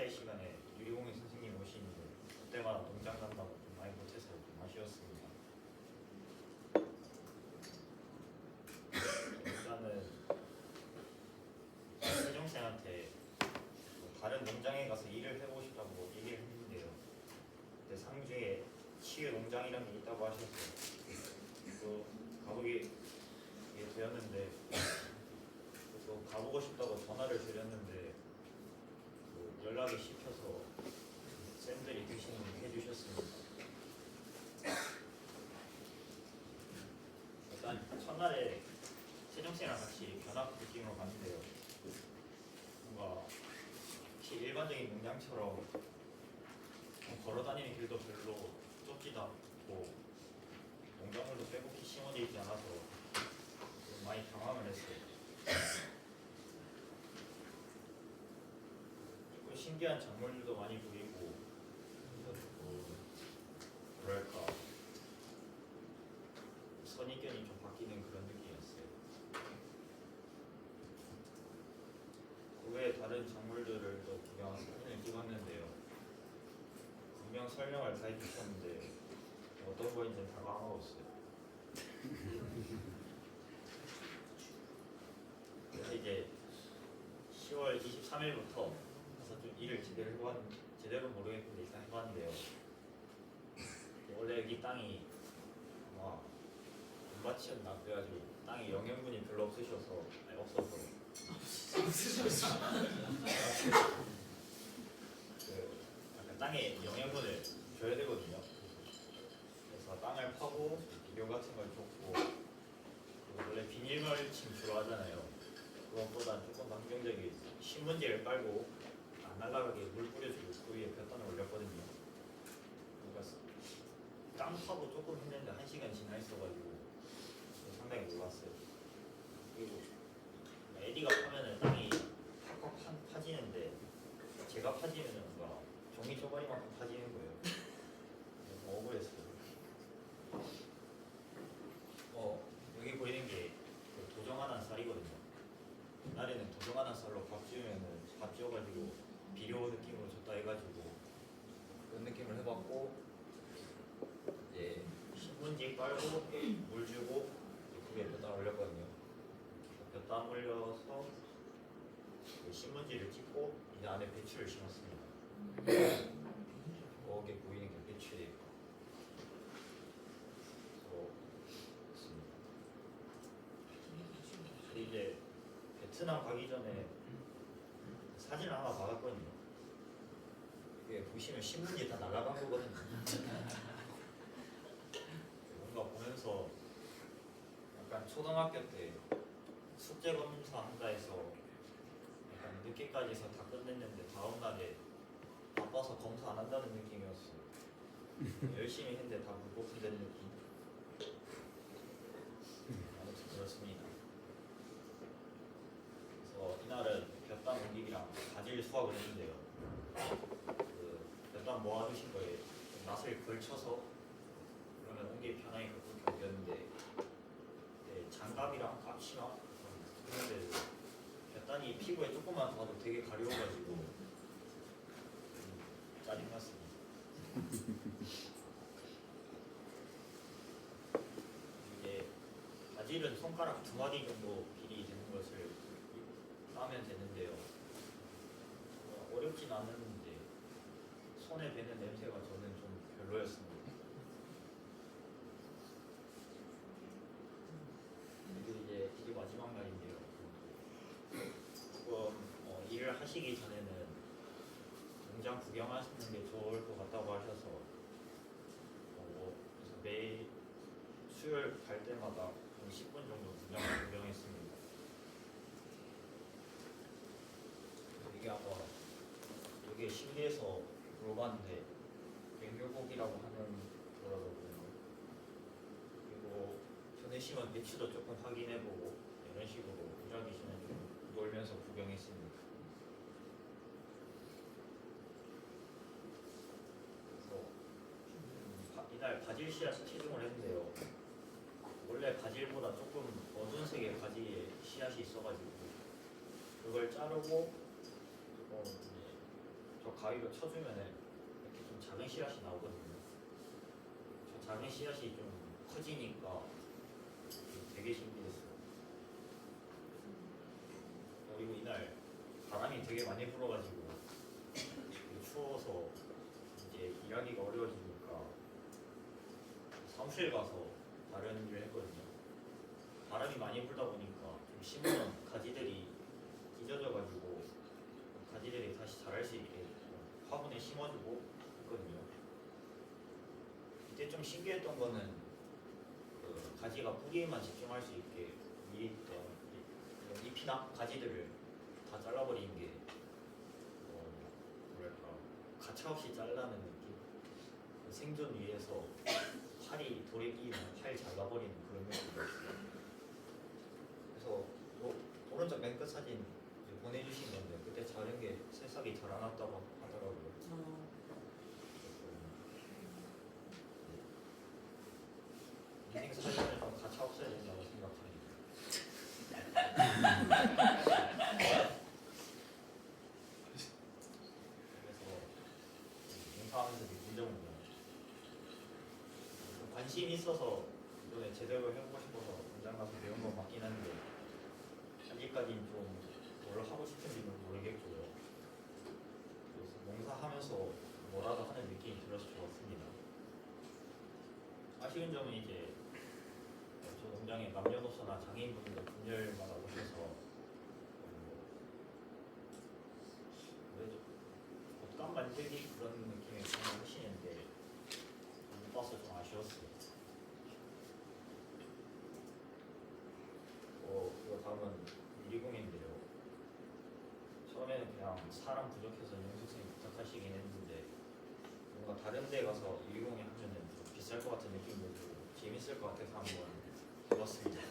사회 시간에 유리공예 선생님 오시는데 그때마다 농장 간다고 좀 많이 못해서 좀 아쉬웠습니다. 일단은 세종쌤한테 다른 농장에 가서 일을 해보고 싶다고 얘기를 했는데요. 근데 상주에 치유 농장이라는 게 있다고 하셔서 또 가보게 되었는데 또 가보고 싶다고 전화를 드렸는데 또 연락이 씹혀서 쌤들이 대신 해주셨습니다. 일단 첫날에 세종쌤이랑 같이 견학 느낌으로 갔는데요. 뭔가 일반적인 농장처럼 걸어다니는 길도 별로 좁지도 않고 농작물도 빼곡히 심어져 있지 않아서 좀 많이 당황을 했어요. 조금 신기한 작물들도 많이 보이고 뭐랄까 선입견이 좀 바뀌는 그런 느낌이었어요. 그 외에 다른 작물들을 또 구경 사진을 찍었는데요. 분명 설명을 다 해주셨는데 어떤 거인지는 다 까먹었어요. 그래서 이제 10월 23일부터 가서 좀 일을 제대로 모르겠는데 일단 해봤는데요. 원래 여기 땅이 아마 밭이었나 그래가지고 땅에 영양분이 별로 없어서 그 약간 땅에 영양분을 줘야 되거든요. 그래서 땅을 파고 비료 같은 걸 줬고 원래 비닐멀칭 주로 하잖아요. 그것보다 조금 긍정적인 신문지를 깔고 안 날아가게 물 뿌려주고 그 위에 볕단을 올렸거든요. 그러니까 땅 파고 조금 했는데 1시간 지나 있어가지고 상당히 놀랐어요. 그리고 에디가 파면은 땅이 팍팍 파지는데 제가 파지면은 뭔가 종이 쪼가리만큼 파지는 거예요. 너무 억울했어요. 여기 보이는 게 그 도정하는 쌀이거든요. 옛날에는 도정하는 쌀로 밥 지으면은 밥 지어가지고 비료 느낌으로 줬다 해가지고 그런 느낌을 해봤고 이제 신문지 깔고 물 주고 그 위에 볕단 올렸거든요. 볕단 올려서 신문지를 찍고 이제 안에 배추를 심었습니다. 거기에 보이는 게 배추예요. 이제 베트남 가기 전에 사진을 하나 받았거든요. 이게 보시면 신문지 다 날아간 거거든요. 뭔가 보면서 약간 초등학교 때 숙제 검사 한다 해서 약간 늦게까지 해서 다 끝냈는데 다음날에 바빠서 검사 안 한다는 느낌이었어요. 열심히 했는데 다 불법된 느낌. 아무튼 그렇습니다. 그래서 이날은 볕단 옮기기랑 바질 수확을 했는데요. 그 볕단 모아두신 거에 낫을 걸쳐서 그러면 옮기기 편하니까 그렇게 옮겼는데 장갑이랑 깝치랑 그런데 볕단이 피부에 조금만 닿아도 되게 가려워가지고 짜증났습니다. 이제 바질은 손가락 2마디 정도 길이 되는 것을 따면 되는데요. 어렵진 않았는데 손에 배는 냄새가 저는 좀 별로였습니다. 그리고 이제 마지막 날인데요. 조금 일을 하시기 전에는 농장 구경하시는 게 좋을 것 같다고 하셔서 그래서 매일 수요일 갈 때마다 10분 정도 농장을 구경했습니다. 이게 아마 여기에 실내에서 물어봤는데 맹묘곡이라고 하는 거라고요. 그리고 전에 심은 배추도 조금 확인해보고 이런 식으로 일하기 전에 좀 놀면서 구경했습니다. 그래서 이날 바질 씨앗 채종을 했는데요. 원래 바질보다 조금 어두운 색의 바질 씨앗이 있어가지고 그걸 자르고 저 가위로 쳐주면은 이렇게 좀 작은 씨앗이 나오거든요. 저 작은 씨앗이 좀 커지니까 되게 신기했어요. 그리고 이날 바람이 되게 많이 불어가지고 추워서 이제 일하기가 어려워지니까 사무실 가서 다른 일을 했거든요. 바람이 많이 불다 보니까 좀 심은 가지들이 찢어져가지고 가지들이 다시 자랄 수 있게 화분에 심어주고 했거든요. 이때 좀 신기했던 거는 그 가지가 뿌리에만 집중할 수 있게 위에 있던 이런 잎이나 가지들을 다 잘라버리는 게 뭐랄까 가차없이 잘라는 느낌. 그 생존 위해서 팔이 돌에 끼면 팔 잘라버리는 그런 느낌이었어요. 그래서 오른쪽 맨 끝 사진 보내주신 건데 그때 자른 게 새싹이 자라났다고 하더라고요. 인생 사진을 좀 가차 없어야 된다고 생각합니다. 그래서 인사하면서 느낀 점은 관심이 있어서 이번에 제대로 해보고 싶어서 현장 가서 배운 건 맞긴 한데 아직까지는 좀 뭘 하고 싶은지는 모르겠고요. 그래서 농사하면서 뭐라도 하는 느낌이 들어서 좋았습니다. 아쉬운 점은 이제 저 농장에 남녀노소나 장애인분들 분열마다 오셔서 옷감 만들기 그런 느낌의 공연을 하시는데 못 봐서 좀 아쉬웠어요. 이거 다음은 유리공예인데요. 처음에는 그냥 사람 부족해서 영숙생이 부탁하시긴 했는데 뭔가 다른 데 가서 유리공예 하면은 좀 비쌀 것 같은 느낌도 들고 재밌을 것 같아서 한번 해봤습니다.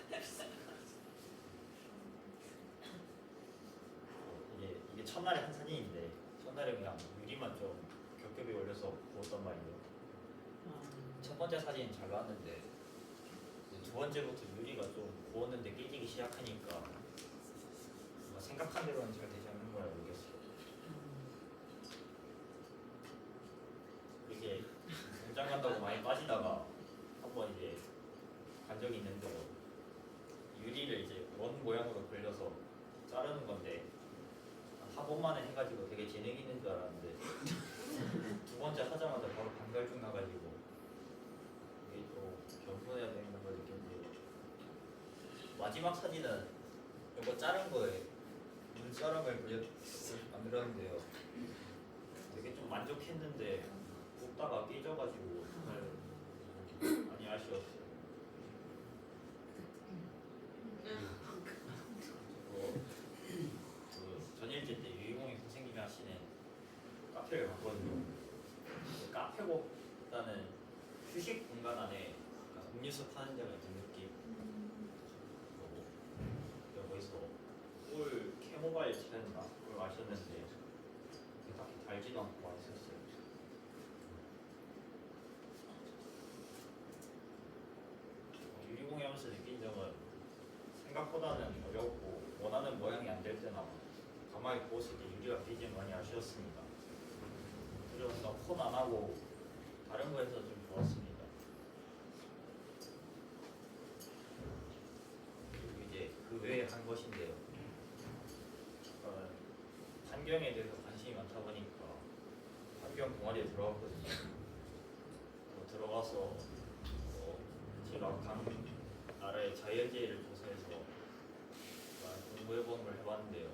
이게 첫날에 한 사진인데 첫날에 그냥 유리만 좀 겹겹이 올려서 구웠단 말이에요. 첫 번째 사진 잘 나왔는데 두 번째부터 유리가 좀 구웠는데 깨지기 시작하니까 생각한 대로는 잘 되지 않는 거라 모르겠어요. 이게 공장 간다고 많이 빠지다가 한번 이제 간 적이 있는데 유리를 이제 원 모양으로 그려서 자르는 건데 한 번만에 해가지고 되게 재능 있는 줄 알았는데 두 번째 하자마자 바로 반갈증 나가지고 이게 또 겸손해야 되는 걸 느꼈는데 마지막 사진은 이거 자른 거에 눈사람을 만들었는데요. 되게 좀 만족했는데 굽다가 깨져가지고 정말 많이 아쉬웠어요. 그 전일제 때 유희공이 선생님이 하시는 카페를 갔거든요. 카페보다는 휴식 공간 안에 음료수 파는 데가 있는 느낌. 거기서 꿀 캐모바일 차였나 그걸 마셨는데 딱히 달지도 않고 맛있었어요. 유리공예 하면서 느낀 점은 생각보다는 어렵고 원하는 모양이 안 될 때나 가마에 구웠을 때 유리가 깨지면 많이 아쉬웠습니다. 그리고 폰 안 하고 다른 거에서 좀 좋았습니다. 그리고 이제 그 외에 한 것인데요. 환경에 대해서 관심이 많다 보니까 환경 동아리에 들어갔거든요. 들어가서 제가 각 나라의 자연재해를 조사해서 공부해보는 걸 해봤는데요.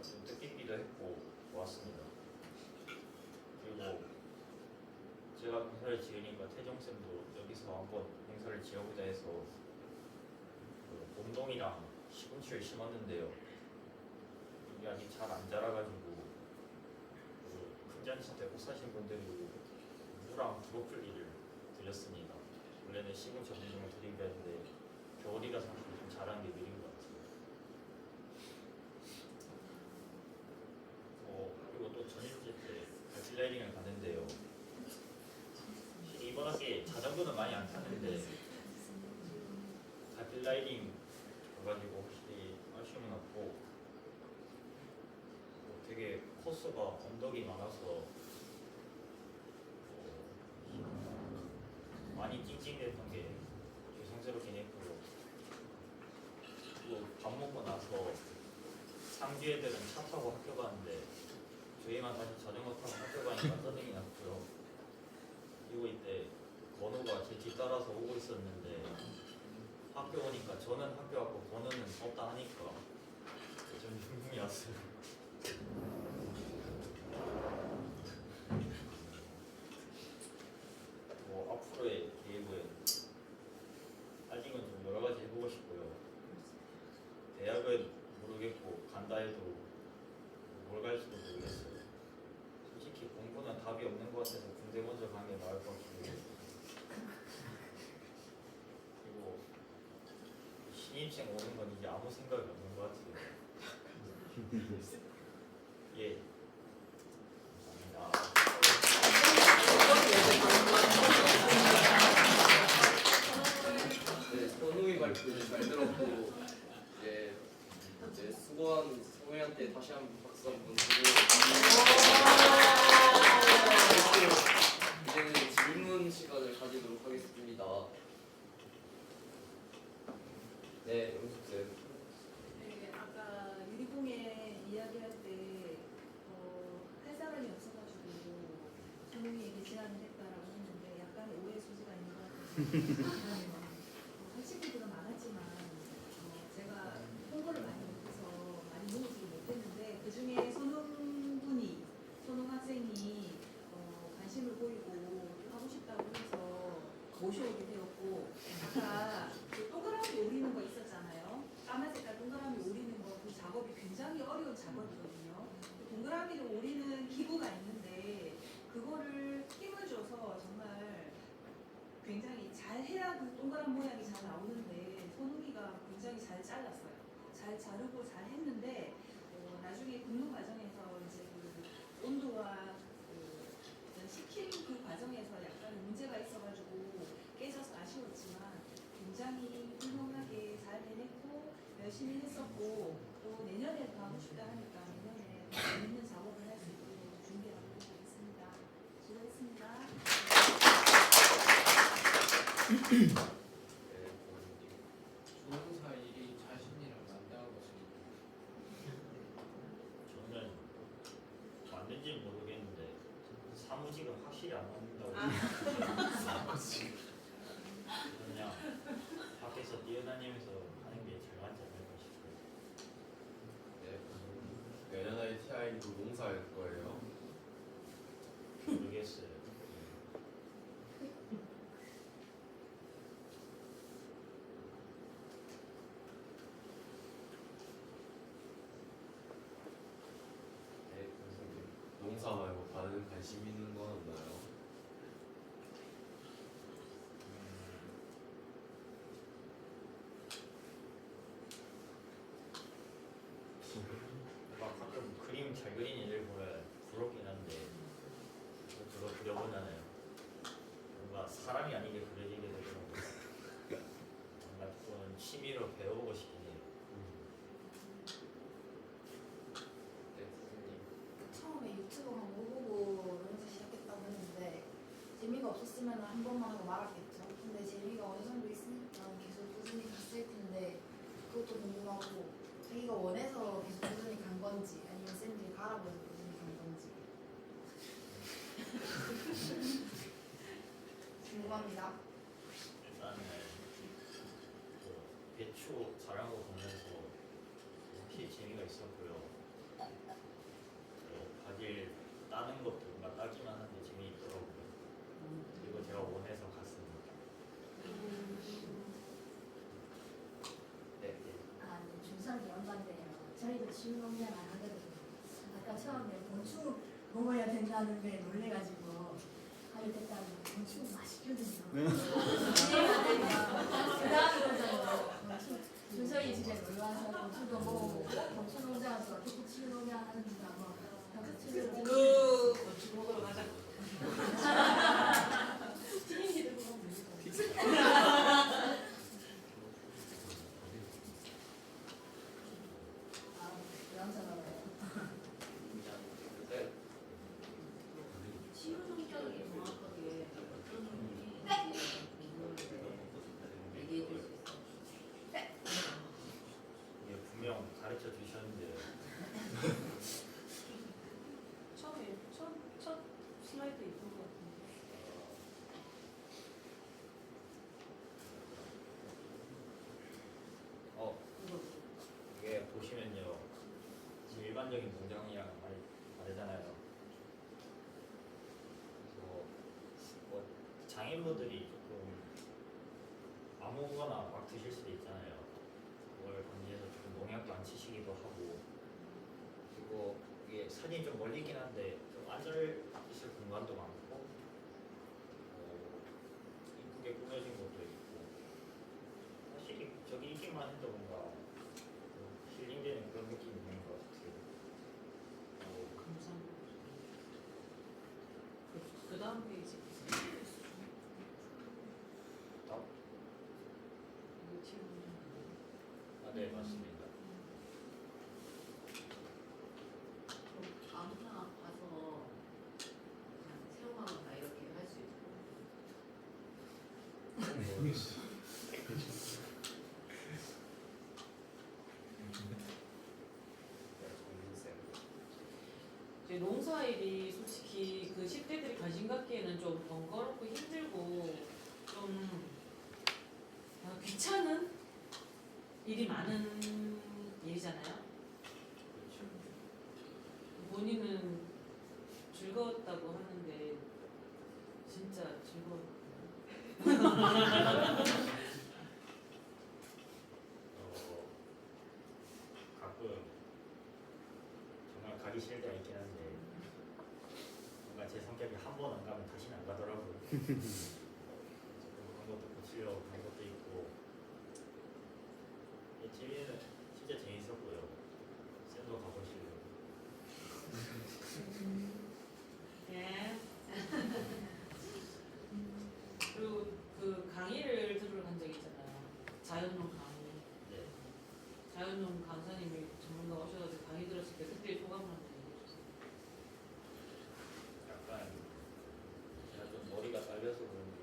좀 뜻깊기도 했고 좋았습니다. 그리고 제가 행사를 지으니까 태종쌤도 여기서 한번 행사를 지어보자 해서 봄동이랑 시금치를 심었는데요. 이게 아직 잘 안 자라가지고 큰 잔치 때 못 사신 분들이 무랑 브로콜리를 드렸습니다. 원래는 시금치 전종을 드리기로 했는데 겨울이라서 좀 자라는 게 느린 것 같아요. 그리고 또 전일제 때 가슬라이딩을 갔는데요. 이번 학기에 자전거는 많이 안 타는데 가슬라이딩 가가지고 확실히 아쉬움은 없고 되게 이게 코스가 언덕이 많아서 많이 찡찡댔던 게 죄송스럽긴 했고요. 또 밥 먹고 나서 상주 애들은 차 타고 학교 가는데 저희만 다시 자전거 타고 학교 가니까 짜증이 났고요. 그리고 이때 건우가 제 뒤 따라서 오고 있었는데 학교 오니까 저는 학교 왔고 건우는 없다 하니까 좀 흉흉이 왔어요. 뭐 앞으로의 계획은 아직은 좀 여러 가지 해보고 싶고요. 대학은 모르겠고 간다 해도 뭘 갈지도 모르겠어요. 솔직히 공부는 답이 없는 것 같아서 군대 먼저 가는 게 나을 것 같기도 해요. 그리고 신입생 오는 건 이제 아무 생각이 없는 것 같아요. 예. 감사합니다. 네, 선우의 말씀을 잘 들었고 이제 수고한 성우한테 다시 한번 박수 한번 주고 이제는 질문 시간을 가지도록 하겠습니다. 네, 영숙쌤. 네, 아까 유리공예 이야기할 때 할 사람이 없어가지고 선생님에게 제안을 했다라고 했는데 약간 오해 소지가 있는 것 같아서 학생들은 많았지만 제가 홍보를 많이 못해서 많이 모으지 못했는데 그 중에 손흥 학생이 관심을 보이고 하고 싶다고 해서 모셔오게 되었고 아까 그 동그라미 오리는 거 있었잖아요. 까만 색깔 동그라미 오리는 거 그 작업이 굉장히 어려운 작업이거든요. 그 동그라미를 오리는 기구가 있는데 그거를 힘을 줘서 정말 굉장히 잘 해야 그 동그란 모양이 잘 나오는데 손흥이가 굉장히 잘 잘랐어요. 잘 자르고 잘 했는데 나중에 굽는 과정에서 이제 그 온도와 식힌 그 과정에서 약간 문제가 있어가지고 깨져서 아쉬웠지만 굉장히 훌륭하게 잘 해냈고 열심히 했었고 또 내년에 더 하고 싶다 하니까 내년에 더 재밌는 작업을 할 수 있도록 준비하고 있습니다. 수고했습니다. 조종사 일이 자신이랑 맞다고 저는 맞는지는 모르겠는데 사무직은 확실히 안 맞는다고 그냥 밖에서 뛰어다니면서 하는 게 제일 맞지 않을까 싶어요. 네, 내년 ITI도 농사할 거예요. 모르겠어요. 네, 선생님. 농사 말고 다른 관심 있는 건 없나요? 막 가끔 그림 잘 그리는 애들 보면 부럽긴 한데 저도 그려보잖아요. 뭔가 사람이 아니게 그려지게 되더라고요. 뭔가 좀 취미로 배워보고 싶긴 해요. 네, 선생님. 처음에 유튜브 한 5보고 이러면서 시작했다고 했는데 재미가 없었으면 한 번만 하고 말았겠죠. 근데 재미가 어느 정도 있으니까 계속 꾸준히 갔을 텐데 그것도 궁금하고 자기가 원해서 계속 꾸준히 간 건지 아니면 쌤들이 가라고 해서 꾸준히 간 건지 궁금합니다. 일단은 그 배추 자란 거 보면서 확실히 재미가 있었고요. 바질 따는 것도 뭔가 따기만 하는데 재미있더라고요. 그리고 제가 원해서 갔습니다. 네. 아, 네, 중상기 연반대요. 저희도 지구농장 안 하거든요. 아까 처음에 곤충 먹어야 된다는 게 놀래가지고 하게 됐다고 곤충 맛있거든요. 그 다음으로 준석이 집에 놀러와서 곤충도 먹어보고 곤충 농장 와서 어떻게 치유농장 하는지 한번 곤충 먹으러 가자. 부담스러워요. 사이트 있는 것 같은데. 이거 이게 보시면요, 지금 일반적인 농장이랑 다르잖아요. 뭐 장인분들이 조금 아무거나 막 드실 수도 있잖아요. 그걸 방지해서 조금 농약도 안 치시기도 하고, 그리고 이게 사진이 좀 멀리긴 한데 좀 앉을 있을 공간도 많고, 이쁘게 꾸며진 것도 있고, 확실히 저기 있기만 해도 뭔가 힐링되는 그런 느낌이 있는 것 같아요. 감사합니다. 그 다음 페이지. 다음? 이거 지금 네, 맞습니다. 아무나 가서 그냥 체험하거나 이렇게 할 수 있고. 이제 농사일이 솔직히 그 10대들이 관심 갖기에는 좀 번거롭고 힘들고 좀 귀찮은 일이 많은 일이잖아요. 본인은 즐거웠다고 하는데 진짜 즐거웠나요? 가끔 정말 가기 싫을 때가 있긴 한데 뭔가 제 성격이 한 번 안 가면 다시는 안 가더라고요. 그런 것도 고치려고 그런 것도 있고, 재미는 진짜 재밌었고요. 쌤도 가보시려고. 네. 그리고 그 강의를 들으러 간 적 있잖아요. 자연농 강의. 네. 자연농 강사님이 전문가 오셔가지고 강의 들었을 때 그때 소감을 한번 얘기해 주세요. 약간 제가 좀 머리가 딸려서 그런지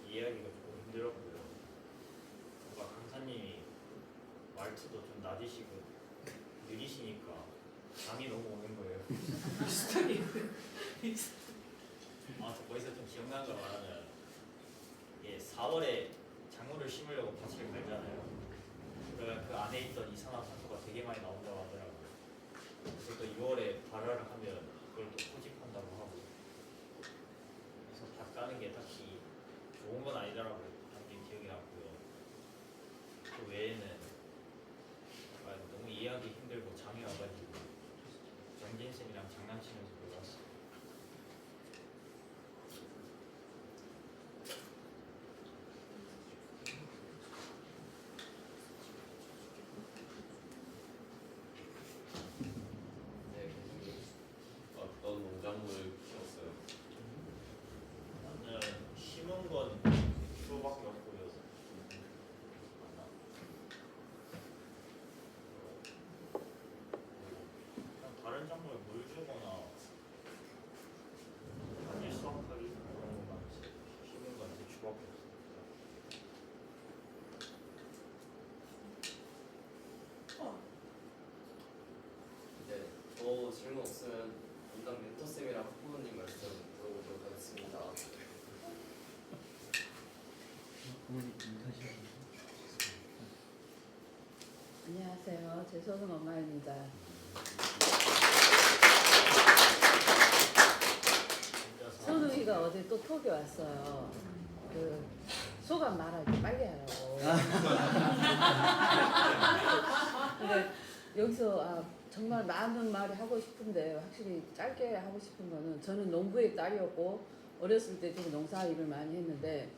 이해하기가 조금 힘들었고요. 뭔가 강사님이 말투도 좀 낮으시고 느리시니까 잠이 너무 오는 거예요. 저 거기서 좀 기억나는 걸 말하면, 이게 4월에 작물을 심으려고 밭을 갈잖아요. 그러면 그 안에 있던 이산화탄소가 되게 많이 나온다고 하더라고요. 그래서 또 2월에 발화를 하면 그걸 또 포집한다고 하고, 그래서 밭 가는 게 딱히 좋은 건 아니더라고요. 하는 게 기억이 났고요. 그 외에는 약간 너무 이해하기 힘들고 잠이 와가지고 정진쌤이랑 장난치면서 놀았어요. 네, 어떤 농작물을 키웠어요? 저는 심은 건 수밖에 없고요. 그냥 다른 작물에 물 주거나 아니 수확하기 그런 것만 심은 건 대추밖에 없어요. 네, 더 질문 없으면 담당 멘토쌤이랑 학부모님 말씀 들어보도록 하겠습니다. 안녕하세요. 제 소중 엄마입니다. 혼자서 선우이가 어제 또 톡이 왔어요. 그 소감 말하기 빨리 하라고. 근데 여기서 정말 많은 말이 하고 싶은데 확실히 짧게 하고 싶은 거는, 저는 농부의 딸이었고 어렸을 때 좀 농사 일을 많이 했는데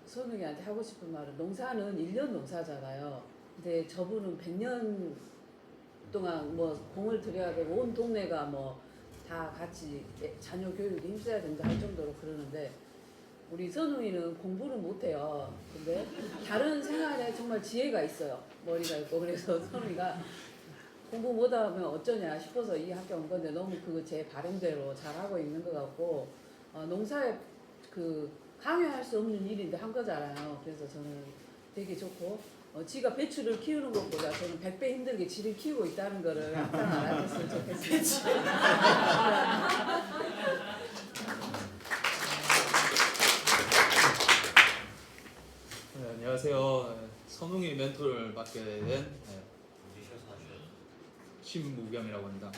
선우이한테 하고 싶은 말은, 농사는 1년 농사잖아요. 근데 저분은 100년 동안 뭐 공을 들여야 되고 온 동네가 뭐 다 같이 자녀 교육에 힘써야 된다 할 정도로 그러는데, 우리 선우이는 공부를 못해요. 근데 다른 생활에 정말 지혜가 있어요. 머리가 있고. 그래서 선우이가 공부 못하면 어쩌냐 싶어서 이 학교 온 건데, 너무 그거 제 바람대로 잘하고 있는 것 같고, 농사에 그 강요할 수 없는 일인데 한 거잖아요. 그래서 저는 되게 좋고, 지가 배추를 키우는 것보다 저는 100배 힘들게 지를 키우고 있다는 거를 항상 알아줬으면 좋겠습니다. 선웅이 멘토를 맡게 된 어디셔서 하셔요? 신무경이라고 합니다.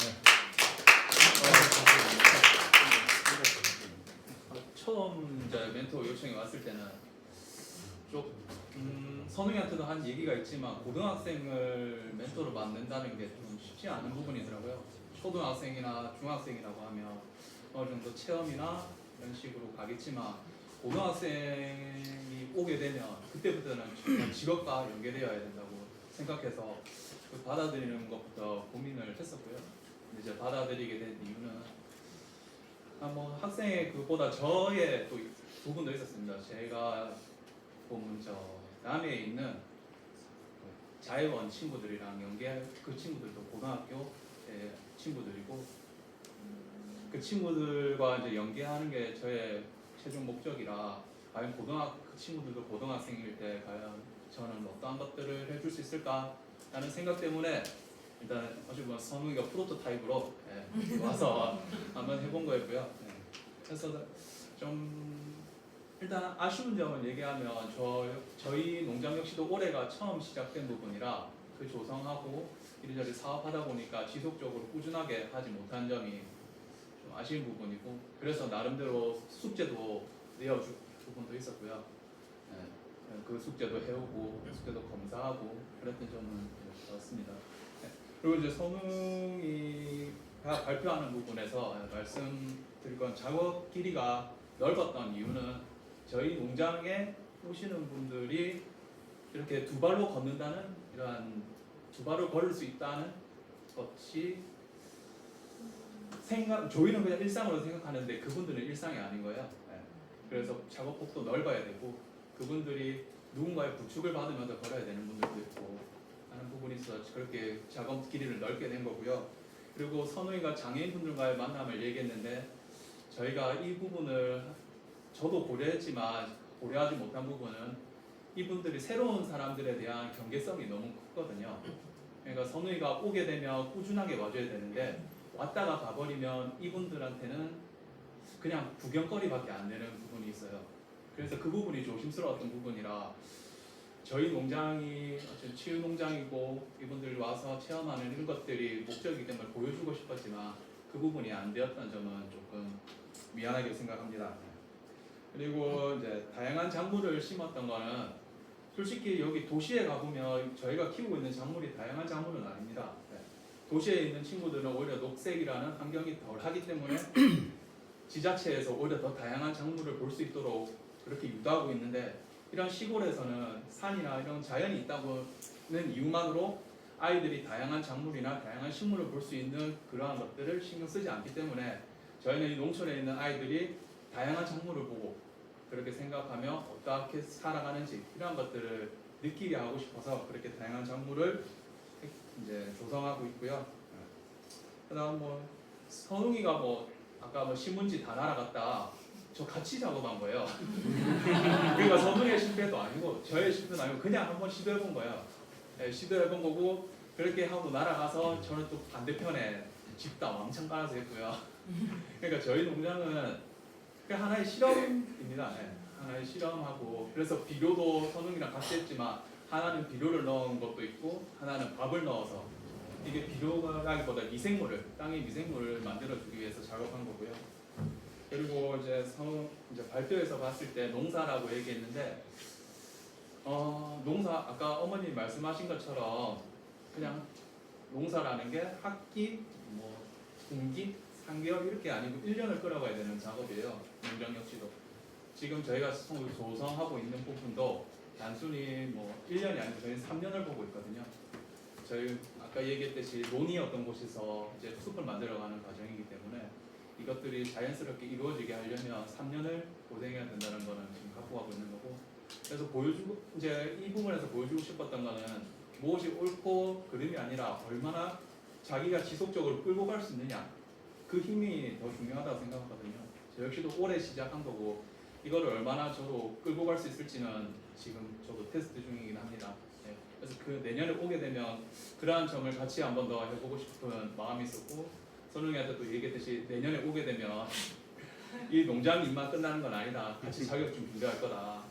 처음 이제 멘토 요청이 왔을 때는 좀 선웅이한테도 한 얘기가 있지만 고등학생을 멘토로 만든다는 게 좀 쉽지 않은 부분이더라고요. 초등학생이나 중학생이라고 하면 어느 정도 체험이나 이런 식으로 가겠지만 고등학생이 오게 되면 그때부터는 정말 직업과 연계되어야 된다고 생각해서 그 받아들이는 것부터 고민을 했었고요. 근데 이제 받아들이게 된 이유는 뭐 학생의 그보다 저의 또 부분도 있었습니다. 제가 보면 저 남해에 있는 자회원 친구들이랑 연계할 그 친구들도 고등학교 친구들이고 그 친구들과 이제 연계하는 게 저의 최종 목적이라 과연 그 친구들도 고등학생일 때 과연 저는 어떠한 것들을 해줄 수 있을까라는 생각 때문에 일단 어찌 보면 선웅이가 프로토타입으로 와서 한번 해본 거였고요. 그래서 좀 일단 아쉬운 점을 얘기하면 저희 농장 역시도 올해가 처음 시작된 부분이라 그 조성하고 이리저리 사업하다 보니까 지속적으로 꾸준하게 하지 못한 점이 좀 아쉬운 부분이고 그래서 나름대로 숙제도 내어줄 부분도 있었고요. 그 숙제도 해오고 숙제도 검사하고 그랬던 점은 좋았습니다. 그리고 이제 선웅이가 발표하는 부분에서 말씀드릴 건 작업 길이가 넓었던 이유는 저희 농장에 오시는 분들이 이렇게 두 발로 걷는다는 이러한 두 발로 걸을 수 있다는 것이 저희는 그냥 일상으로 생각하는데 그분들은 일상이 아닌 거예요. 그래서 작업폭도 넓어야 되고 그분들이 누군가의 부축을 받으면서 걸어야 되는 분들도 있고 하는 부분이 있어서 그렇게 작업 길이를 넓게 된 거고요. 그리고 선우이가 장애인분들과의 만남을 얘기했는데 저희가 이 부분을 저도 고려했지만 고려하지 못한 부분은 이분들이 새로운 사람들에 대한 경계성이 너무 컸거든요. 그러니까 선우이가 오게 되면 꾸준하게 와줘야 되는데 왔다가 가버리면 이분들한테는 그냥 구경거리밖에 안 되는 부분이 있어요. 그래서 그 부분이 조심스러웠던 부분이라 저희 농장이 어쨌든 치유 농장이고 이분들 와서 체험하는 이런 것들이 목적이기 때문에 보여주고 싶었지만 그 부분이 안 되었던 점은 조금 미안하게 생각합니다. 그리고 이제 다양한 작물을 심었던 거는 솔직히 여기 도시에 가보면 저희가 키우고 있는 작물이 다양한 작물은 아닙니다. 도시에 있는 친구들은 오히려 녹색이라는 환경이 덜하기 때문에 지자체에서 오히려 더 다양한 작물을 볼 수 있도록 그렇게 유도하고 있는데 이런 시골에서는 산이나 이런 자연이 있다는 이유만으로 아이들이 다양한 작물이나 다양한 식물을 볼 수 있는 그러한 것들을 신경 쓰지 않기 때문에 저희는 이 농촌에 있는 아이들이 다양한 작물을 보고 그렇게 생각하며 어떻게 살아가는지 이러한 것들을 느끼게 하고 싶어서 그렇게 다양한 작물을 이제 조성하고 있고요. 그다음 뭐 선웅이가 아까 신문지 다 날아갔다. 저 같이 작업한 거예요. 그러니까 선웅이의 실패도 아니고 저의 실패도 아니고 그냥 한번 시도해본 거예요. 시도해본 거고 그렇게 하고 날아가서 저는 또 반대편에 집다 왕창 깔아서 했고요. 그러니까 저희 농장은 그냥 하나의 실험입니다. 하나의 실험하고 그래서 비료도 선웅이랑 같이 했지만 하나는 비료를 넣은 것도 있고 하나는 밥을 넣어서 이게 비료라기보다 미생물을 땅의 미생물을 만들어주기 위해서 작업한 거고요. 그리고 이제 발표에서 봤을 때 농사라고 얘기했는데 농사 아까 어머님 말씀하신 것처럼 그냥 농사라는 게 학기, 분기, 3개월 이렇게 아니고 1년을 끌어가야 되는 작업이에요. 농장 역시도 지금 저희가 조성하고 있는 부분도 단순히 1년이 아니고 저희는 3년을 보고 있거든요. 저희 아까 얘기했듯이 논이었던 곳에서 이제 숲을 만들어가는 과정이기 때문에 이것들이 자연스럽게 이루어지게 하려면 3년을 고생해야 된다는 거는 지금 갖고 가고 있는 거고 그래서 이제 이 부분에서 보여주고 싶었던 거는 무엇이 옳고 그름이 아니라 얼마나 자기가 지속적으로 끌고 갈 수 있느냐 그 힘이 더 중요하다고 생각하거든요. 저 역시도 올해 시작한 거고 이거를 얼마나 저도 끌고 갈 수 있을지는 지금 저도 테스트 중이긴 합니다. 그래서 그 내년에 오게 되면 그러한 점을 같이 한 번 더 해보고 싶은 마음이 있었고 선웅이한테 또 얘기했듯이 내년에 오게 되면 이 농장 일만 끝나는 건 아니다. 같이 자격증 준비할 거다.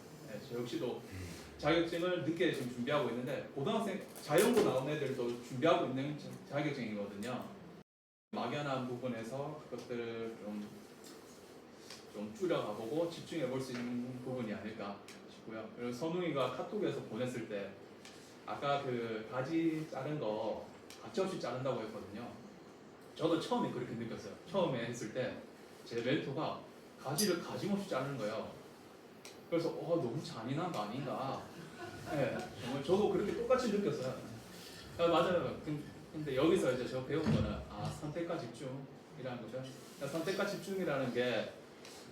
저 역시도 자격증을 늦게 지금 준비하고 있는데 고등학생 자연고 나온 애들도 준비하고 있는 자격증이거든요. 막연한 부분에서 그것들을 좀 줄여가보고 집중해 볼 수 있는 부분이 아닐까 싶고요. 그리고 선웅이가 카톡에서 보냈을 때 아까 그 가지 자른 거 가차없이 자른다고 했거든요. 저도 처음에 그렇게 느꼈어요. 처음에 했을 때 제 멘토가 가지를 가짐없이 자르는 거예요. 그래서 너무 잔인한 거 아닌가. 네, 정말 저도 그렇게 똑같이 느꼈어요. 맞아요. 근데 여기서 이제 저 배운 거는 선택과 집중이라는 거죠. 그러니까 선택과 집중이라는 게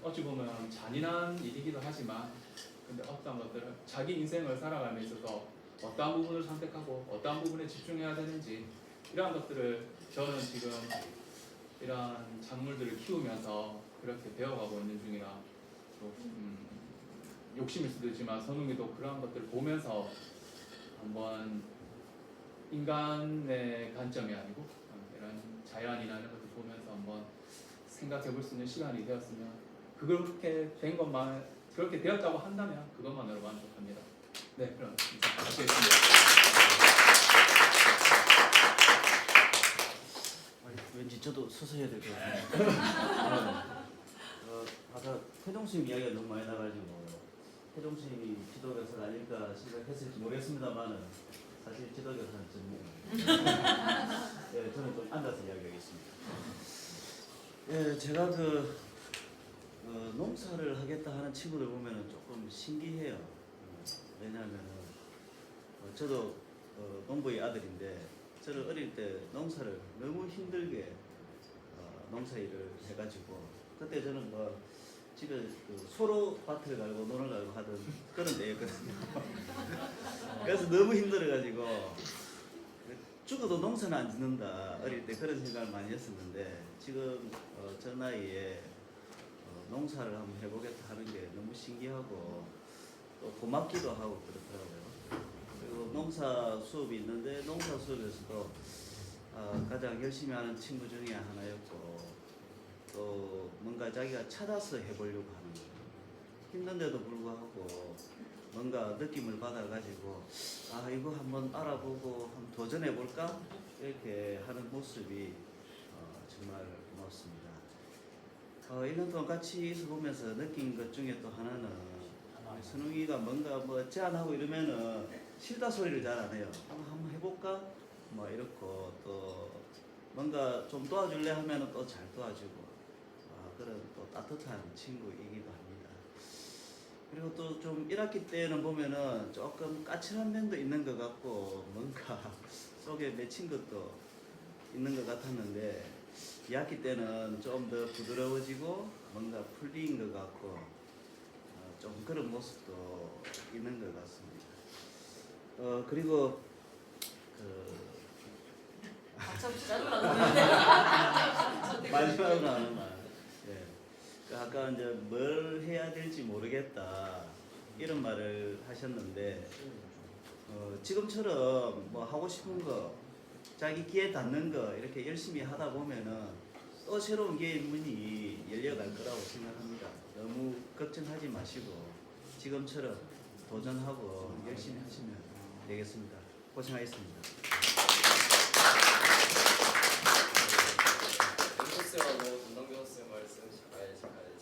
어찌 보면 잔인한 일이기도 하지만 근데 어떤 것들은 자기 인생을 살아감에 있어서 어떠한 부분을 선택하고 어떠한 부분에 집중해야 되는지 이러한 것들을 저는 지금 이러한 작물들을 키우면서 그렇게 배워가고 있는 중이라 또, 욕심일 수도 있지만 선웅이도 그러한 것들을 보면서 한번 인간의 관점이 아니고 이런 자연이나 이런 것들 보면서 한번 생각해 볼 수 있는 시간이 되었으면 그렇게 된 것만 그렇게 되었다고 한다면 그것만으로 만족합니다. 네, 그럼 인사 마치겠습니다. 왠지 저도 서서해야 될 것 같아요. 아까 태종스님 이야기가 너무 많이 나가지고 태종스님이 지도교사가 아닐까 생각했을지 모르겠습니다만은 사실 지도교사는 전문이에요. 네, 저는 좀 앉아서 이야기하겠습니다. 예, 제가 농사를 하겠다 하는 친구들 보면은 조금 신기해요. 왜냐하면은 저도 농부의 아들인데 저는 어릴 때 농사를 너무 힘들게 농사 일을 해가지고 그때 저는 집에 소로 밭을 갈고 논을 갈고 하던 그런 때였거든요. 그래서 너무 힘들어가지고 죽어도 농사는 안 짓는다 어릴 때 그런 생각을 많이 했었는데 지금 저 나이에 농사를 한번 해보겠다 하는 게 너무 신기하고 또 고맙기도 하고 그렇더라고요. 그리고 농사 수업이 있는데 농사 수업에서도 가장 열심히 하는 친구 중에 하나였고 또 뭔가 자기가 찾아서 해보려고 하는 거예요. 힘든데도 불구하고 뭔가 느낌을 받아가지고 이거 한번 알아보고 한번 도전해볼까? 이렇게 하는 모습이 정말 고맙습니다. 1년 동안 같이 있어 보면서 느낀 것 중에 또 하나는 선웅이가 뭔가 제안하고 이러면은 싫다 소리를 잘 안 해요. 한번 해볼까? 이렇고 또 뭔가 좀 도와줄래 하면은 또 잘 도와주고 그런 또 따뜻한 친구이기도 합니다. 그리고 또 좀 1학기 때는 보면은 조금 까칠한 면도 있는 것 같고 뭔가 속에 맺힌 것도 있는 것 같았는데 2학기 때는 좀 더 부드러워지고 뭔가 풀린 것 같고 좀 그런 모습도 있는 것 같습니다. 그리고 마지막으로 하는 말. 아까 이제 뭘 해야 될지 모르겠다 이런 말을 하셨는데 지금처럼 하고 싶은 거 자기 귀에 닿는 거 이렇게 열심히 하다 보면은 또 새로운 기회의 문이 열려갈 거라고 생각합니다. 너무 걱정하지 마시고 지금처럼 도전하고 열심히 하시면 되겠습니다. 고생하셨습니다. 교수님하고 담당 교수님 말씀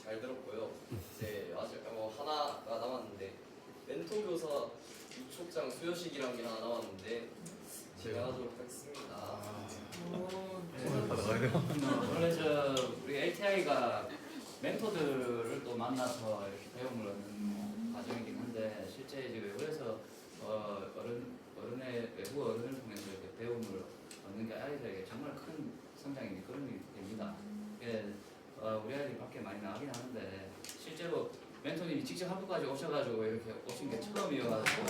잘 들었고요. 이제 아직 하나가 남았는데 멘토 교사 유촉장 수여식이란 게 하나 남았는데 제가 하도록 하겠습니다. 원래 우리 LTI가 멘토들을 또 만나서 이렇게 배움을 얻는 과정이긴 한데 실제 이제 외부에서 외부 어른을 통해서 이렇게 배움을 얻는 게 아이들에게 정말 큰 성장이 그런 일이 됩니다. 우리 아이들이 밖에 많이 나가긴 하는데 실제로 멘토님이 직접 학교까지 오셔가지고 이렇게 오신 게 처음이어가지고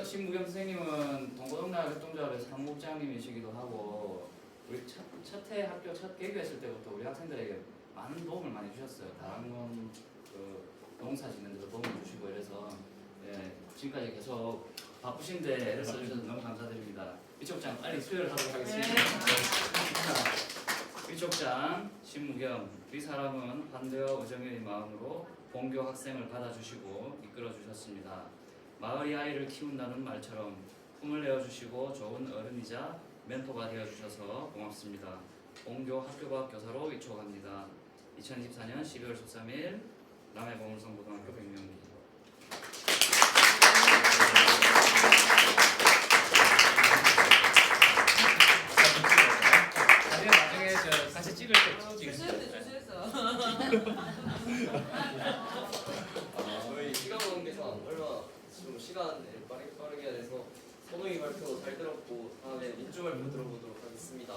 신무겸 선생님은 동고동락 협동조합의 사무국장님이시기도 하고 우리 첫 해 학교 첫 개교했을 때부터 우리 학생들에게 많은 도움을 많이 주셨어요. 다른 농사 짓는 데도 도움을 주시고 이래서 지금까지 계속 바쁘신데 애를 써주셔서 너무 감사드립니다. 이쪽장 빨리 수혈을 하도록 하겠습니다. 위촉장 신무겸 위 사람은 환대와 우정의 마음으로 본교 학생을 받아주시고 이끌어주셨습니다. 마을이 아이를 키운다는 말처럼 품을 내어주시고 좋은 어른이자 멘토가 되어주셔서 고맙습니다. 본교 학교과학 교사로 위촉합니다. 2024년 12월 13일 남해보물성고등학교 100명기. 나중에 저 같이 찍을 때 찍으세요. 저희 시간 관계상 얼마 좀 시간 빠르게 해야 돼서 선호위 발표 잘 들었고 다음에 민주 발표 들어보도록 하겠습니다.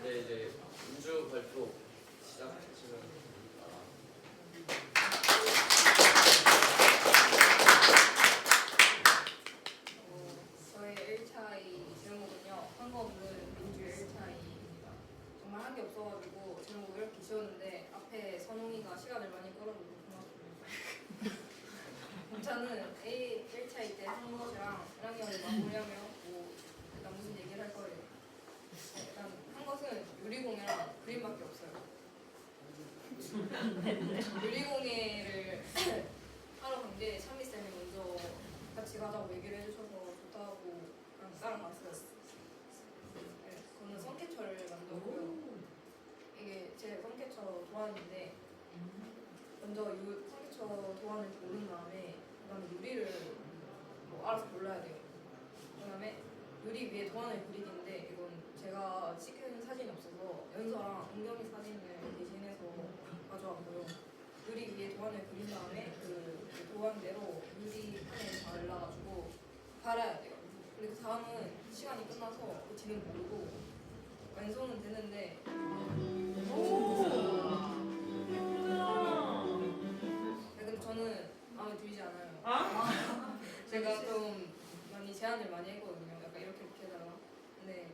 네, 이제 민주 발표 시작하시면 저의 1차의 제목은요. 한거 없는 민주의 1차입니다. 정말 한 게 없어가지고 제목을 이렇게 지었는데 앞에 선홍이가 시간을 많이 끌어주고 고맙습니다. 저는 1차의 때 한 것이랑 1학년을 마무리하며 뭐 일단 무슨 얘기를 할 거예요. 일단 한 것은 유리공예랑 그림밖에 없어요. 유리공예를 하러 간 게 찬미쌤이 먼저 같이 가자고 얘기를 해주셔서 좋다고 그냥 따라갔어요. 네, 저는 성캐쳐를 만들고요. 이게 제 성캐쳐 도안인데 먼저 성캐쳐 도안을 고른 다음에 그 다음에 유리를 뭐 알아서 골라야 돼요. 그 다음에 유리 위에 도안을 그리기인데 이건 제가 찍은 사진이 없어서 연서랑 은경이 사진을 대신해서 가져왔고요. 유리 위에 도안을 그린 다음에 그 도안대로 유리 판에 발라가지고 갈아야 돼요. 그리고 그 다음은 시간이 끝나서 그 뒤는 모르고 완성은 되는데 근데 저는 마음에 들지 않아요. 제가 좀 많이 제안을 많이 했거든요. 약간 이렇게 해달라. 근데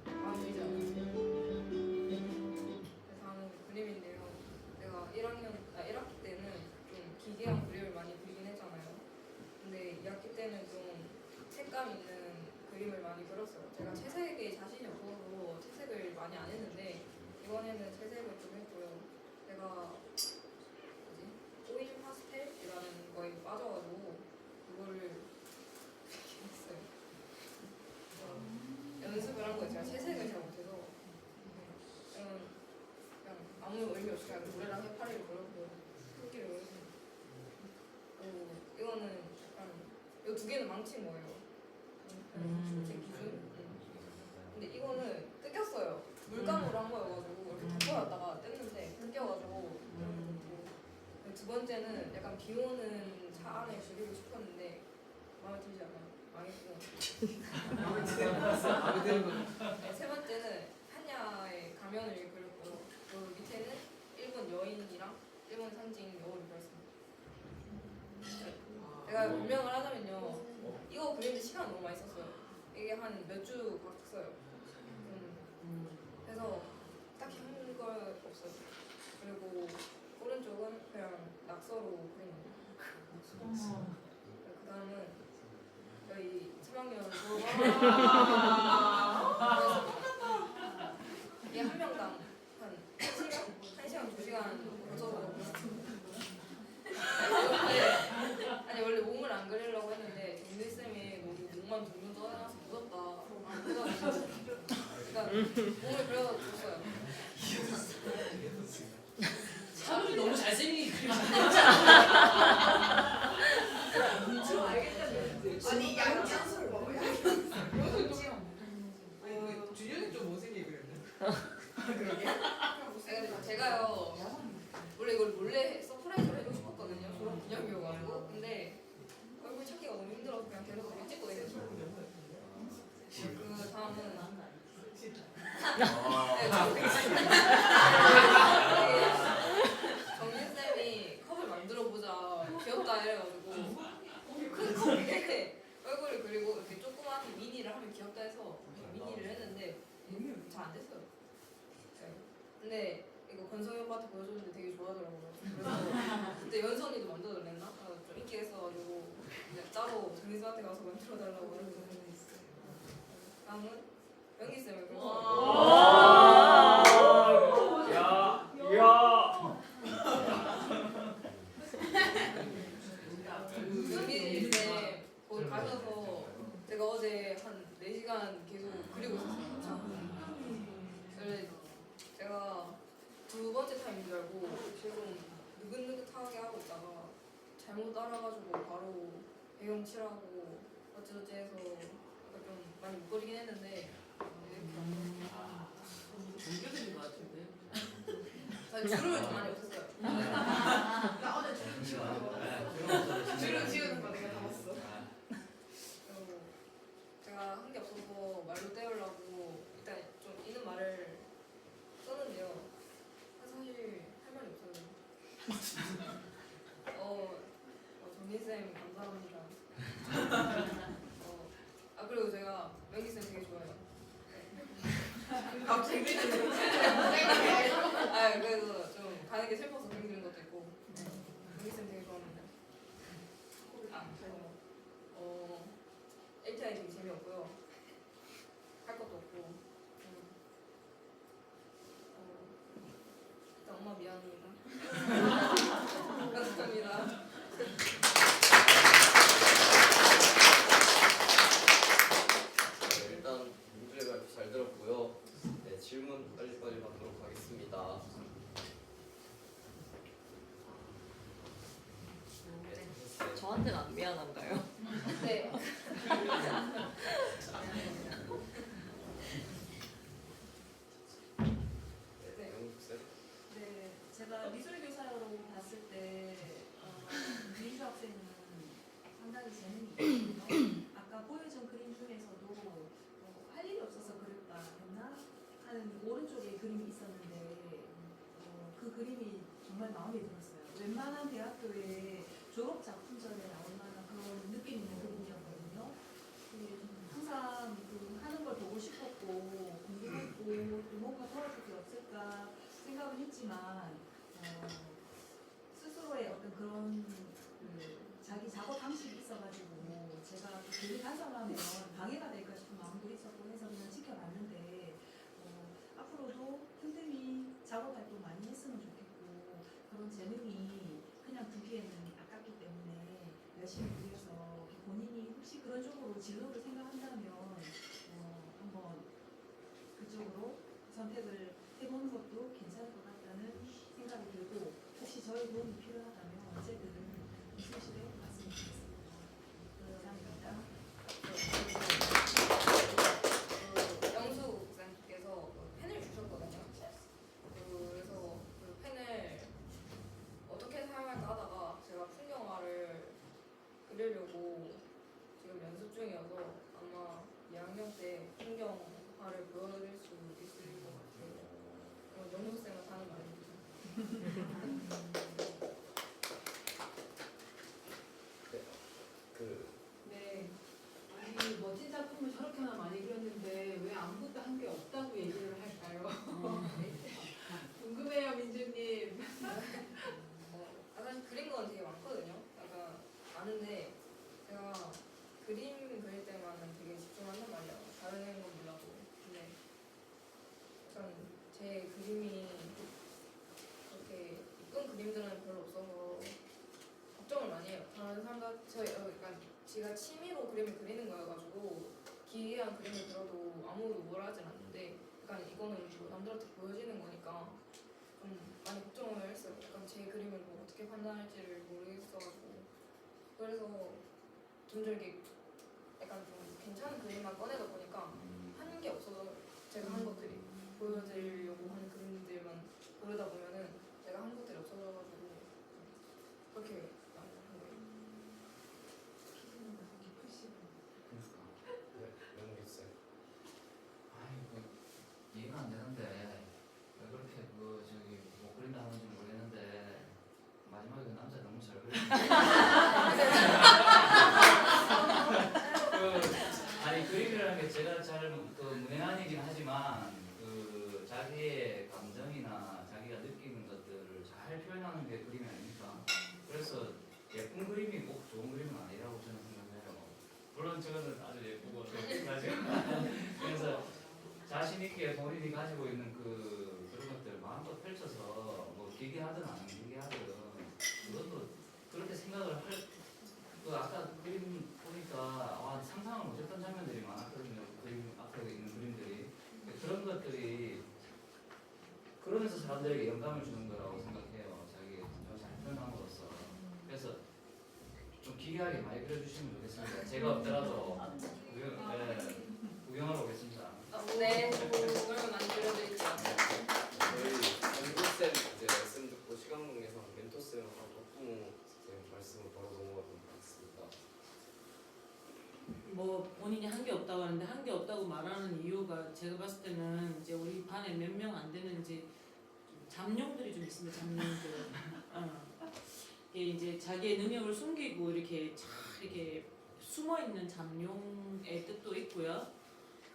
마음에 들지 않아요. 다음은 그림인데요. 내가 1학기 때는 좀 기괴한 그림을 많이 그리긴 했잖아요. 근데 2학기 때는 좀 색감 있는 그림을 많이 그렸어요. 제가 채색에 자신이 없어서 채색을 많이 안 했는데 이번에는 채색을 좀 했고요. 제가 오일 파스텔이라는 거에 빠져가지고 그거를 했어요. 연습을 한 거예요. 제가 채색을 잘 못해서 그냥 아무 의미 없이 그냥 노래랑 해파리를 그렸고 토끼를 그렸어요. 이거는 약간 이 두 개는 망친 거예요. 제 기준. 근데 이거는 뜯겼어요. 물감으로 한 거여가지고 이렇게 덮어놨다가 뗐는데 뜯겨가지고 두 번째는 약간 비 오는 차 안에 그리고 싶었는데 마음에 들지 않아요. 망했고. 네, 세 번째는 한야의 가면을 그렸고 그 밑에는 일본 여인이랑 일본 상징 여우를 그렸습니다. 제가 변명을 하자면요. 이거 그리는데 시간 너무 많이 썼어요. 이게 한 몇 주 갔어요. 그래서 딱히 한 걸 없어요. 그리고 오른쪽은 그냥 낙서로 그린 거예요. 그 다음은 저희 3학년 이게 한 명당 한 1시간, 2시간 거쳐서 아니 원래 몸을 안 그리려고 했는데 정밀쌤이 너무 몸만 둥둥 떠다녀서 무섭다. 그러니까 몸을 그려줬어요. 사람이 너무 잘생기게 그리셨네. 아니 양장술 먹어요. 준영이 좀 못생기게 그렸네. 그러게. 제가요 원래 이걸 몰래 서프라이즈로 해주고 싶었거든요. 졸업 기념이어가지고. 근데 얼굴 찾기가 너무 힘들어서 그냥 계속 이렇게 찍고 다녔어요. 그 다음은 정민쌤이 컵을 만들어보자 귀엽다 이래가지고 큰 컵에 얼굴을 그리고 이렇게 조그맣게 미니를 하면 귀엽다 해서 미니를 했는데 잘 안 됐어요. 네. 근데 이거 건성이 오빠한테 보여줬는데 되게 좋아하더라고요. 그래서 그때 연선이도 만들어달랬나? 좀 인기가 있어가지고 이제 따로 정민쌤한테 가서 만들어달라고 해서 다음은 명기쌤을 명기쌤 거기 가셔서 제가 어제 한 4시간 계속 그리고 있었어요. 그래서 제가 2번째 타임인 줄 알고 조금 느긋느긋하게 하고 있다가 잘못 따라가지고 바로 배경 칠하고 어찌어찌 해서 좀 많이 묶어지긴 했는데 옮겨드린 것 같은데. 주름을 좀 많이 없앴어요. 나 어제 주름 지웠어. 주름 지우는 거 내가 다 봤어. 그리고 제가 한 게 없어서 말로 때우려고 일단 좀 있는 말을 썼는데요. 사실 할 말이 없어요. 정민쌤 감사합니다. 그리고 제가 명기쌤 되게 좋아해요. 갑자기 그래서 좀 가는 게 슬퍼서 그림 그린 것도 있고 명기쌤 되게 좋아합니다. LTI 되게 재미없고요. 할 것도 없고 일단 엄마 미안합니다. 감사합니다. 일단 민주의 발표 잘 들었고요. 네, 질문 빨리빨리 받도록 하겠습니다. 저한테는 안 미안한가요? 네. 네, 영숙쌤. 네, 제가 미술 교사로 봤을 때 민주 학생은 상당히 재능이 있거든요. 아까 보여준 그림 중에서도 할 일이 없어서 그렸다 했나 하는 오른쪽에 그림이 있었는데 그 그림이 정말 마음에 들었어요. 웬만한 대학교에 졸업 작품전에 나올 만한 그런 느낌 있는 그림이었거든요. 항상 그 하는 걸 보고 싶었고 궁금했고 또 뭔가 도와줄 게 없을까 생각은 했지만 스스로의 어떤 그런 자기 작업 방식이 있어가지고 제가 되게 반성하면 방해가 될까 싶은 마음도 있었고 해서 그냥 지켜봤는데 앞으로도 틈틈이 작업 활동 많이 했으면 좋겠고 그런 재능이 그냥 두기에는 아깝기 때문에 열심히 그려서 본인이 혹시 그런 쪽으로 진로를 생각한다면 한번 그쪽으로 선택을 해보는 것도 괜찮을 것 같다는 생각이 들고 혹시 저희 도움이 필요하다면 언제든 미술실에 말씀해 주겠습니다. 감사합니다. 영수 국장님께서 펜을 주셨거든요. 그래서 그 펜을 어떻게 사용할까 하다가 제가 풍경화를 그리려고 지금 연습 중이어서 아마 2학년 때 풍경화를 보여드릴 수 있을 것 같아요. 영수쌤은 하는 말입니다. 네. 아니 멋진 작품을 저렇게 하나 많이 그렸는데 왜 아무것도 한 게 없다고 얘기를 할까요? 궁금해요, 민주님. 사실 그린 건 되게 많거든요. 약간 많은데 제가 그림 그릴 때만은 되게 집중한단 말이에요. 다른 건 몰라도. 근데 약간 제 그림이 그렇게 이쁜 그림들은 별로 없어서 걱정을 많이 해요. 다른 사람들 저희 약간 제가 취미로 그림을 그리는 거여가지고 기괴한 그림을 그려도 아무도 뭐라 하진 않는데 약간 이거는 뭐 남들한테 보여지는 거니까 좀 많이 걱정을 했어요. 약간 제 그림을 뭐 어떻게 판단할지를 모르겠어가지고 그래서 점점 이렇게 약간 좀 괜찮은 그림만 꺼내다 보니까 하는 게 없어서 제가 한 것들이 보여드리려고 하는 그림들만 고르다 보면은 제가 한 것들이 없어져가지고 그래서 사람들에게 영감을 주는 거라고 생각해요. 자기 감정을 잘 표현함으로써. 그래서 좀 기괴하게 많이 그려주시면 좋겠습니다. 제가 없더라도 구경하러 오겠습니다. 네, 그러면 많이 그려드릴게요. 저희 멘토쌤 이제 말씀 듣고 시간 관계상 멘토쌤하고 학부모 선생님 말씀을 바로 넘어가도록 하겠습니다. 뭐 본인이 한 게 없다고 하는데 한 게 없다고 말하는 이유가 제가 봤을 때는 이제 우리 반에 몇 명 안 되는 이제 좀 잠룡들이 좀 있습니다. 잠룡들. 이게 이제 자기의 능력을 숨기고 이렇게 잘 이렇게 숨어 있는 잠룡의 뜻도 있고요.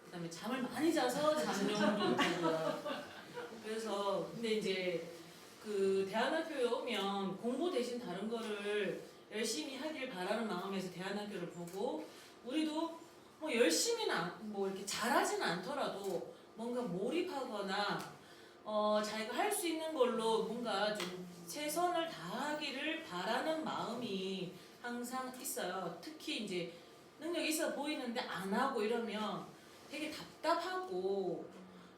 그다음에 잠을 많이 자서 잠룡도 되고요. 그래서 근데 이제 그 대안학교에 오면 공부 대신 다른 거를 열심히 하길 바라는 마음에서 대안학교를 보고 우리도 뭐 열심히는 뭐 이렇게 잘하지는 않더라도 뭔가 몰입하거나 자기가 할 수 있는 걸로 뭔가 좀 최선을 다하기를 바라는 마음이 항상 있어요. 특히 이제 능력이 있어 보이는데 안 하고 이러면 되게 답답하고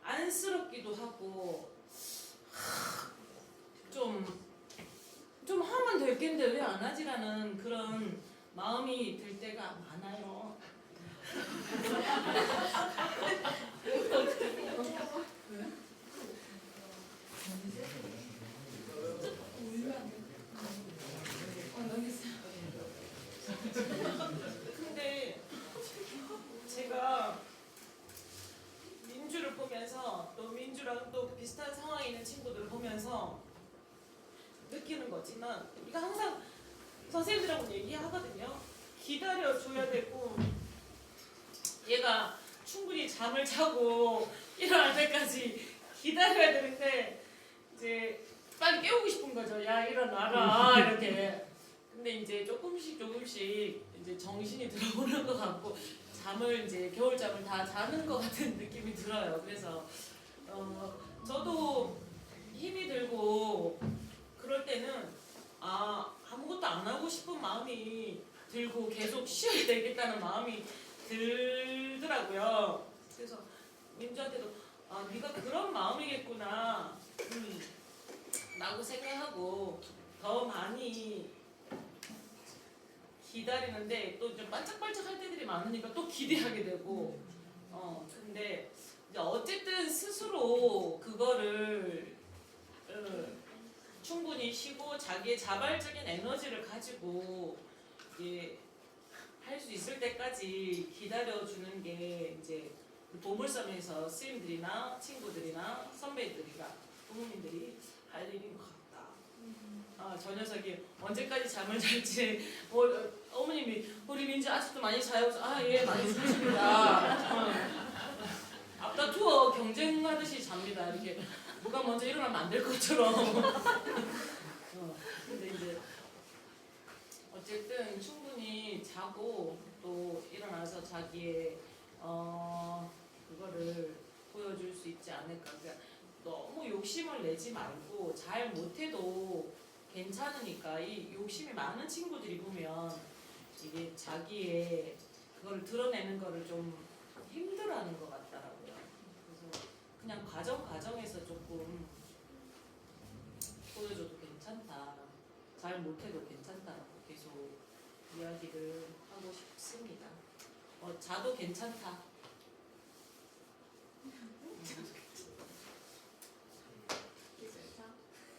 안쓰럽기도 하고 좀 하면 될 텐데 왜 안 하지라는 그런 마음이 들 때가 많아요. 근데 제가 민주를 보면서 또 민주랑 또 비슷한 상황에 있는 친구들을 보면서 느끼는 거지만 우리가 항상 선생님들하고 얘기하거든요. 기다려줘야 되고 얘가 충분히 잠을 자고 일어날 때까지 기다려야 되는데 이제 빨리 깨우고 싶은 거죠. 야 일어나라 이렇게. 근데 이제 조금씩 이제 정신이 들어오는 것 같고 잠을 이제 겨울잠을 다 자는 것 같은 느낌이 들어요. 그래서 저도 힘이 들고 그럴 때는 아무것도 안 하고 싶은 마음이 들고 계속 쉬어야 되겠다는 마음이 들더라고요. 그래서 민주한테도 네가 그런 마음이겠구나 라고 생각하고 더 많이 기다리는데 또 좀 반짝반짝 할 때들이 많으니까 또 기대하게 되고 근데 이제 어쨌든 스스로 그거를 충분히 쉬고 자기의 자발적인 에너지를 가지고 할 수 있을 때까지 기다려주는 게 이제 그 보물섬에서 스님들이나 친구들이나 선배들이나 부모님들이 할 일인 것 같다. 저 녀석이 언제까지 잠을 잘지 어머님이 우리 민주 아직도 많이 자요. 예 많이 주무십니다. 앞다 투어 경쟁하듯이 잡니다. 이렇게 누가 먼저 일어나면 안 될 것처럼. 근데 이제 어쨌든 충분히 자고 또 일어나서 자기의 그거를 보여줄 수 있지 않을까. 그러니까 너무 욕심을 내지 말고 잘 못해도 괜찮으니까 이 욕심이 많은 친구들이 보면 이게 자기의 그걸 드러내는 거를 좀 힘들어하는 것 같더라고요. 그래서 그냥 과정에서 조금 보여줘도 괜찮다. 잘 못해도 괜찮다라고 계속 이야기를 하고 싶습니다. 자도 괜찮다.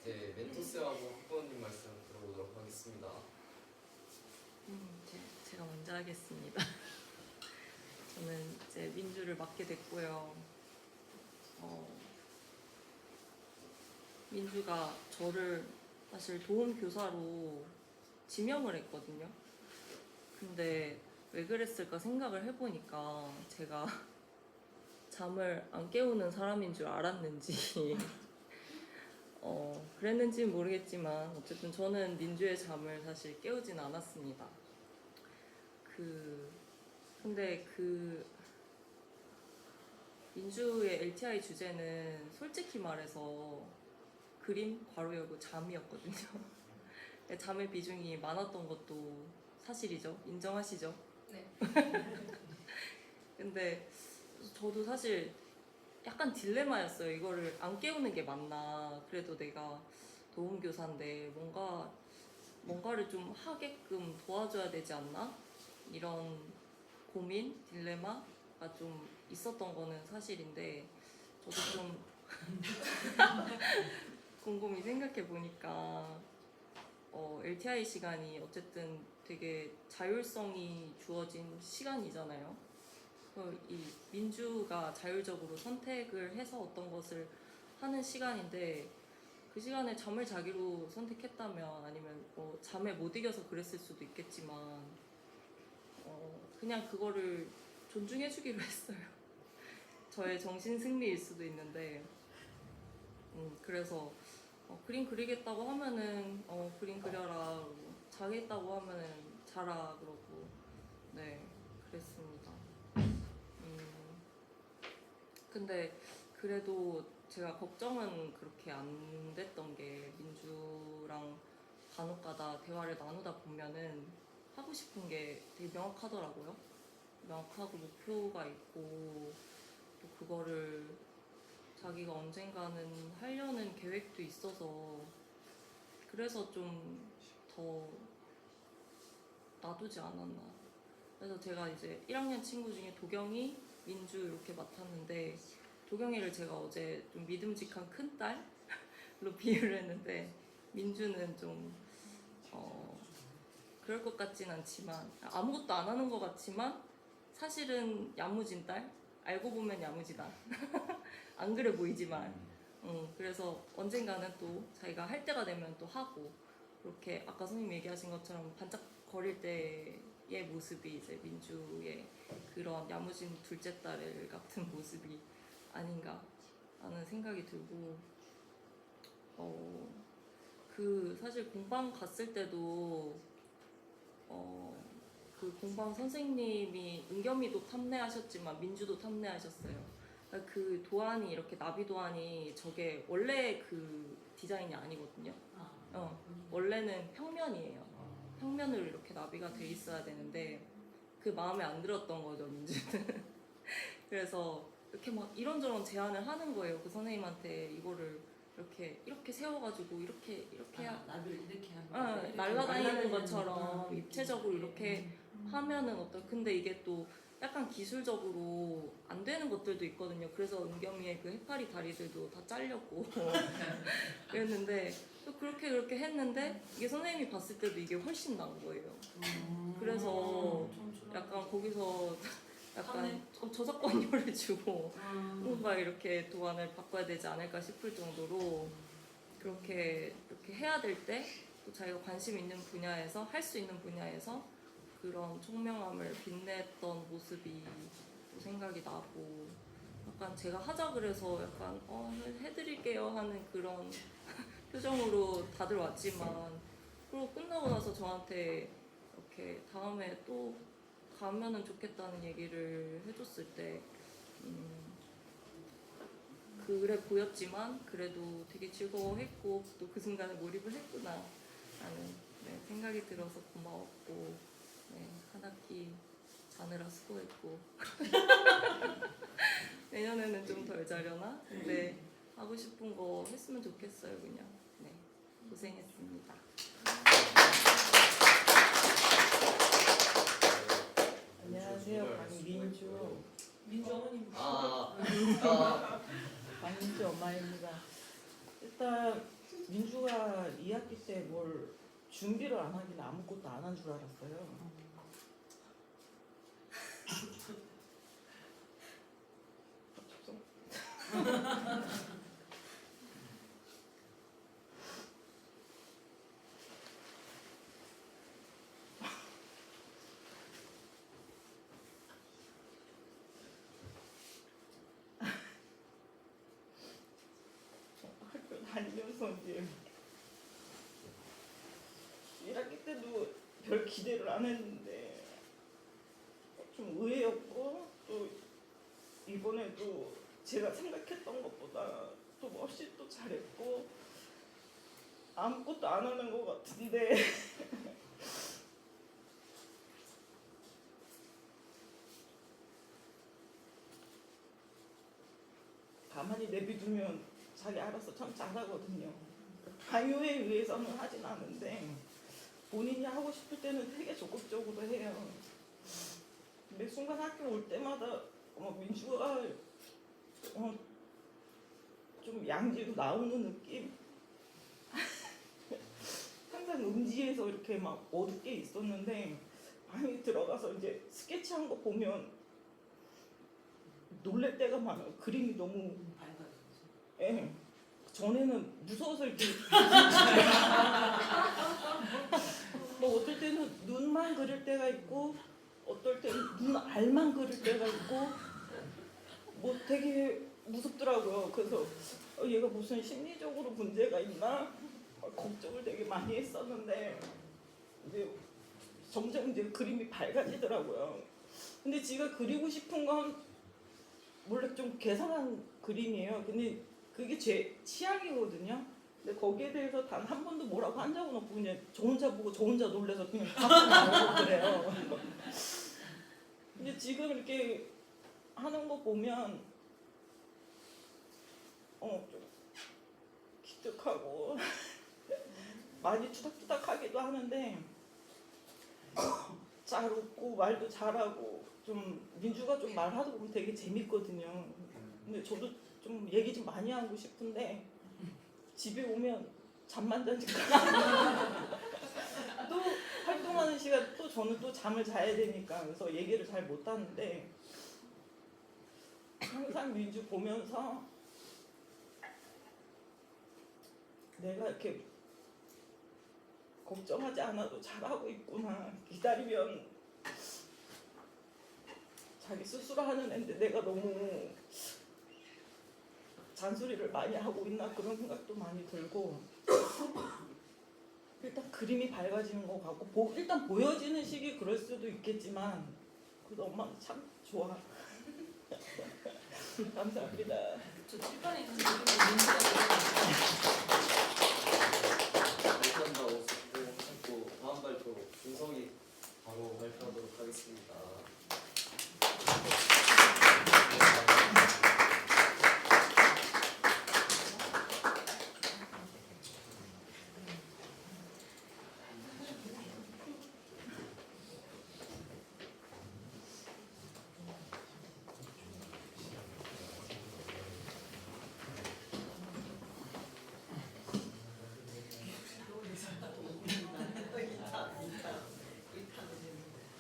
이제 멘토스하고 학부모님 말씀 들어보도록 하겠습니다. 제가 먼저 하겠습니다. 저는 이제 민주를 맡게 됐고요. 민주가 저를 사실 도움 교사로 지명을 했거든요. 근데 왜 그랬을까 생각을 해보니까 제가 잠을 안 깨우는 사람인 줄 알았는지 그랬는지는 모르겠지만 어쨌든 저는 민주의 잠을 사실 깨우진 않았습니다. 근데 민주의 LTI 주제는 솔직히 말해서 그림 괄호열고 잠이었거든요. 잠의 비중이 많았던 것도 사실이죠. 인정하시죠? 네. 근데 저도 사실 약간 딜레마였어요. 이거를 안 깨우는 게 맞나. 그래도 내가 도움교사인데 뭔가를 좀 하게끔 도와줘야 되지 않나? 이런 고민, 딜레마가 좀 있었던 거는 사실인데 저도 좀 곰곰이 생각해 보니까 LTI 시간이 어쨌든 되게 자율성이 주어진 시간이잖아요. 이 민주가 자율적으로 선택을 해서 어떤 것을 하는 시간인데 그 시간에 잠을 자기로 선택했다면 아니면 뭐 잠에 못 이겨서 그랬을 수도 있겠지만 그냥 그거를 존중해주기로 했어요. 저의 정신 승리일 수도 있는데 그래서 그림 그리겠다고 하면은 그림 그려라 그러고 자겠다고 하면은 자라 그러고 네 그랬습니다. 근데 그래도 제가 걱정은 그렇게 안 됐던 게 민주랑 간혹가다 대화를 나누다 보면은 하고 싶은 게 되게 명확하더라고요. 명확하고 목표가 있고 또 그거를 자기가 언젠가는 하려는 계획도 있어서 그래서 좀 더 놔두지 않았나. 그래서 제가 이제 1학년 친구 중에 도경이, 민주 이렇게 맡았는데 도경이를 제가 어제 좀 믿음직한 큰딸로 비유를 했는데 민주는 좀 그럴 것 같진 않지만 아무것도 안 하는 것 같지만 사실은 야무진 딸? 알고 보면 야무지다. 안 그래 보이지만 그래서 언젠가는 또 자기가 할 때가 되면 또 하고 그렇게 아까 선생님 얘기하신 것처럼 반짝거릴 때의 모습이 이제 민주의 그런 야무진 둘째 딸 같은 모습이 아닌가 하는 생각이 들고 그 사실 공방 갔을 때도 그 공방 선생님이 은겸이도 탐내하셨지만 민주도 탐내하셨어요. 그러니까 그 도안이 이렇게 나비 도안이 저게 원래 그 디자인이 아니거든요. 원래는 평면이에요. 평면으로 이렇게 나비가 돼 있어야 되는데 그 마음에 안 들었던 거죠 민주는. 그래서 이렇게 막 이런저런 제안을 하는 거예요. 그 선생님한테 이거를 이렇게 세워가지고 이렇게 나를 이렇게 하면 날아다니는 것처럼 입체적으로 이렇게 하면은 근데 이게 또 약간 기술적으로 안 되는 것들도 있거든요. 그래서 은겸이의 그 해파리 다리들도 다 잘렸고 그랬는데 또 그렇게 했는데 이게 선생님이 봤을 때도 이게 훨씬 나은 거예요. 그래서 약간 거기서 약간 저작권료를 주고 뭔가 이렇게 도안을 바꿔야 되지 않을까 싶을 정도로 그렇게 해야 될 때 또 자기가 관심 있는 분야에서 할 수 있는 분야에서 그런 총명함을 빛냈던 모습이 또 생각이 나고 약간 제가 하자 그래서 약간 해드릴게요 하는 그런 표정으로 다들 왔지만 그리고 끝나고 나서 저한테 이렇게 다음에 또 가면은 좋겠다는 얘기를 해줬을 때 그래 보였지만 그래도 되게 즐거워했고 또 그 순간에 몰입을 했구나 라는 생각이 들어서 고마웠고 한 학기 자느라 수고했고 내년에는 좀 덜 자려나? 근데 하고 싶은 거 했으면 좋겠어요 그냥. 고생했습니다. 안녕하세요. 박민주. 민주 어머님. 박민주 엄마입니다. 일단 민주가 2학기 때 뭘 준비를 안 하긴 아무것도 안 한 줄 알았어요. 학교 다니면서 이제 1학기 때도 별 기대를 안 했는데 좀 의외였고 또 이번에도 제가 생각했던 것보다 또 멋있이 또 잘했고 아무것도 안 하는 것 같은데 주면 자기 알아서 참 잘하거든요. 강요에 의해서는 하진 않은데 본인이 하고 싶을 때는 되게 적극적으로 해요. 매 순간 학교 올 때마다 민주가 좀 양지로 나오는 느낌? 항상 음지에서 이렇게 막 어둡게 있었는데 방에 들어가서 이제 스케치한 거 보면 놀랄 때가 많아요. 그림이 너무 예. 전에는 무서워서 이렇게 뭐 어떨 때는 눈만 그릴 때가 있고 어떨 때는 눈알만 그릴 때가 있고 뭐 되게 무섭더라고요. 그래서 얘가 무슨 심리적으로 문제가 있나 걱정을 되게 많이 했었는데 이제 점점 이제 그림이 밝아지더라고요. 근데 지가 그리고 싶은 건 원래 좀 개성한 그림이에요. 근데 그게 제 취향이거든요. 근데 거기에 대해서 단 한 번도 뭐라고 한 적은 없고 그냥 저 혼자 보고 저 혼자 놀라서 그냥 가만히 그래요. 근데 지금 이렇게 하는 거 보면 좀 기특하고 많이 투닥투닥하기도 하는데 잘 웃고 말도 잘하고 좀 민주가 좀 말하다 보면 되게 재밌거든요. 근데 저도 좀 얘기 좀 많이 하고 싶은데 집에 오면 잠만 자니까 또 활동하는 시간 또 저는 또 잠을 자야 되니까 그래서 얘기를 잘 못 하는데 항상 민주 보면서 내가 이렇게 걱정하지 않아도 잘하고 있구나. 기다리면 자기 스스로 하는 애인데 내가 너무 잔소리를 많이 하고 있나 그런 생각도 많이 들고 일단 그림이 밝아지는 것 같고 일단 보여지는 식이 그럴 수도 있겠지만 그래도 엄마는 참 좋아. 감사합니다. 저 칠판에 있는 발표한다고 했고 다음 발표 준석이 바로 발표하도록 하겠습니다.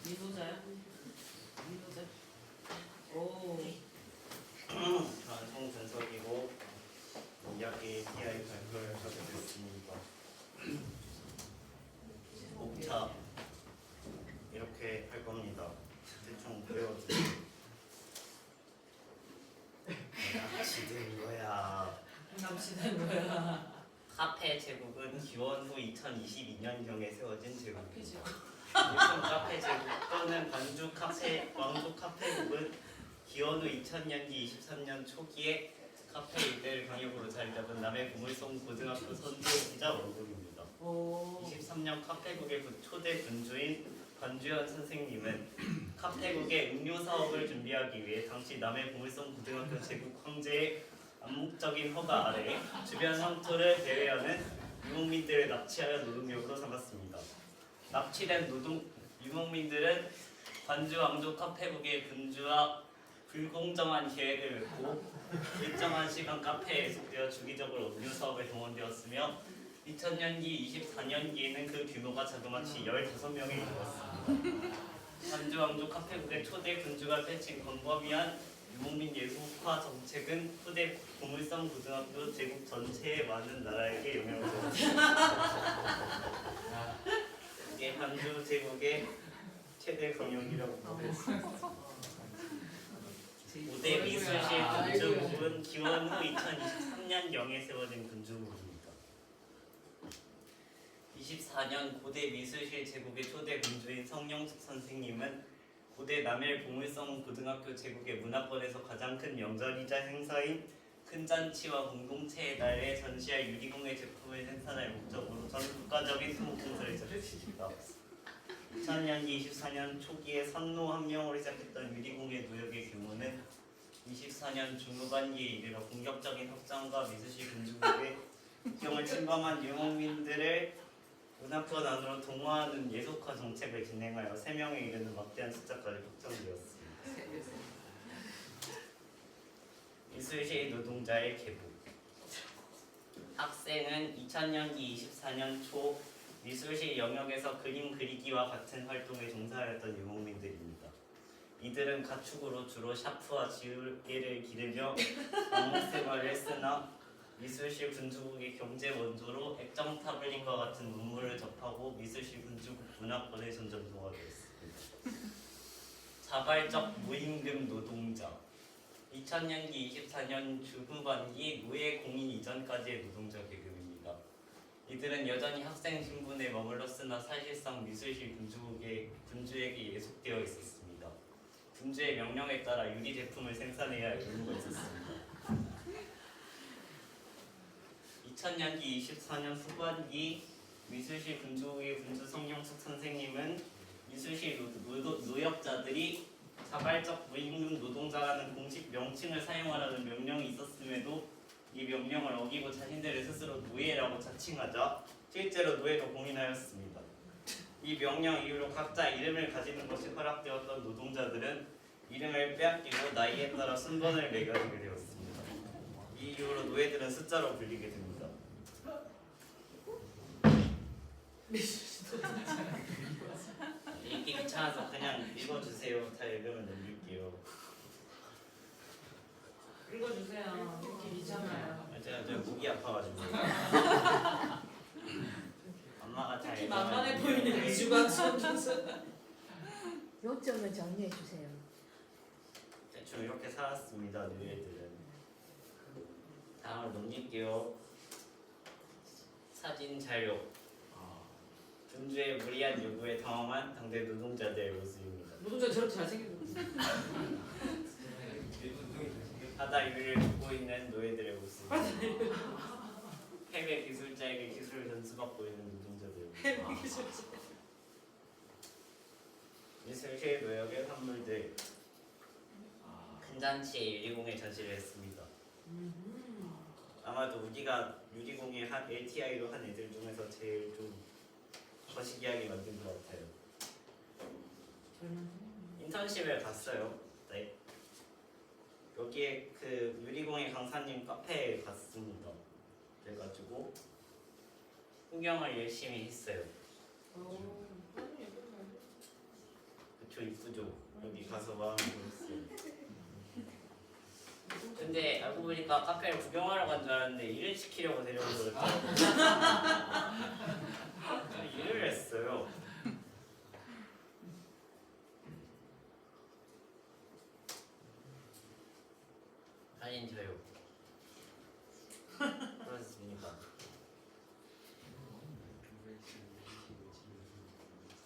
미소자요? 미소자. 오. 저는 송준석이고 2학기 PI 발표를 하게 됐습니다. 목차 이렇게 할 겁니다. 대충 그려주세요. 납치된 거야. 납치된 거야. 카페 제국은 기원 후 2022년경에 세워진 제국입니다. 일본 카페 제국 또는 광주 카페국은 기원 후 2000년기 23년 초기에 카페 일대를 강역으로 자리 잡은 남해 보물섬 고등학교 선조이자 원군입니다. 23년 카페국의 초대 군주인 관주현 선생님은 카페국의 음료 사업을 준비하기 위해 당시 남해 보물섬 고등학교 제국 황제의 암묵적인 허가 아래 주변 황토를 배회하는 유목민들을 납치하여 노동력으로 삼았습니다. 납치된 유목민들은 관주 왕조 카페국의 군주와 불공정한 계획을 맺고 일정한 시간 카페에 예속되어 주기적으로 음료 사업에 동원되었으며 2000년기, 24년기에는 그 규모가 자그마치 15명에 이르렀습니다. 관주 왕조 카페국의 초대 군주가 펼친 광범위한 유목민 예속화 정책은 후대 보물섬 고등학교 제국 전체의 많은 나라에게 영향을 줬습니다. 이게 한주 제국의 최대 강력이라고 보겠습니다. 5대 미술실 군주국은 기원 후 2023년경에 세워진 군주국입니다. 24년 고대 미술실 제국의 초대 군주인 성영숙 선생님은 고대 남해 보물섬 고등학교 제국의 문화권에서 가장 큰 명절이자 행사인 큰 잔치와 공동체의 날에 전시할 유리공예 제품을 생산할 목적으로 전 국가적인 토목공사를 시작했습니다. 2000년기 24년 초기에 선로 한 명으로 시작했던 유리공예 노역의 규모는 24년 중후반기에 이르러 본격적인 확장과 미수시 군주국의 국경을 침범한 유목민들을 문화권 안으로 동화하는 예속화 정책을 진행하여 3명에 이르는 막대한 숫자까지 확장되었습니다. 미술시 노동자의 계보. 학생은 2000년기 24년 초 미술시 영역에서 그림 그리기와 같은 활동에 종사하였던 유목민들입니다. 이들은 가축으로 주로 샤프와 지우개를 기르며 왕목생활을 했으나 미술시 군주국의 경제 원조로 액정 타블린과 같은 문물을 접하고 미술시 군주국 문화권에 점점 동화되었습니다. 자발적 무임금 노동자. 2000년기 24년 중후반기 노예 공인 이전까지의 노동자 계급입니다. 이들은 여전히 학생 신분에 머물렀으나 사실상 미술시 군주에게 예속되어 있었습니다. 군주의 명령에 따라 유리 제품을 생산해야 할 의무가 있었습니다. 2000년기 24년 후반기 미술시 군주국의 군주 성영숙 선생님은 미술시 노역자들이 자발적 무임금 노동자라는 공식 명칭을 사용하라는 명령이 있었음에도 이 명령을 어기고 자신들을 스스로 노예라고 자칭하자 실제로 노예로 공인하였습니다. 이 명령 이후로 각자 이름을 가지는 것이 허락되었던 노동자들은 이름을 빼앗기고 나이에 따라 순번을 매겨지게 되었습니다. 이 이후로 노예들은 숫자로 불리게 됩니다. 읽기 귀찮아서 그냥 읽어주세요. 다 읽으면 넘길게요. 읽어주세요. 읽기 귀찮아요. 제가 목이 아파가지고 엄마가 잘 특히 만만해 보이는 이주가 요점을 정리해 주세요. 대충 이렇게 살았습니다. 노예들은. 다음을 넘길게요. 사진 자료. 군주의 무리한 요구에 당황한 당대 노동자들의 모습입니다. 노동자 저렇게 잘생겼는데. 바다 위를 걷고 있는 노예들의 모습입니다. 해외 기술자에게 기술을 전수받고 있는 노동자들의 모습입니다. 미술실 노역의 산물들. 큰 잔치에 유리공예 전시를 했습니다. 아마도 우리가 유리공예 한 LTI로 한 애들 중에서 제일 좀 거시기하게 만든 것 같아요. 인턴십을 갔어요. 네. 여기에 그 유리공예 강사님 카페에 갔습니다. 그래가지고 구경을 열심히 했어요. 그쵸, 이쁘죠? 여기 가서 마음이 들었어요. 근데 알고 보니까 카페를 구경하러 간 줄 알았는데 일을 시키려고 데려온 거였더라고요. 일을 했어요. 사진 저요. 그렇습니다.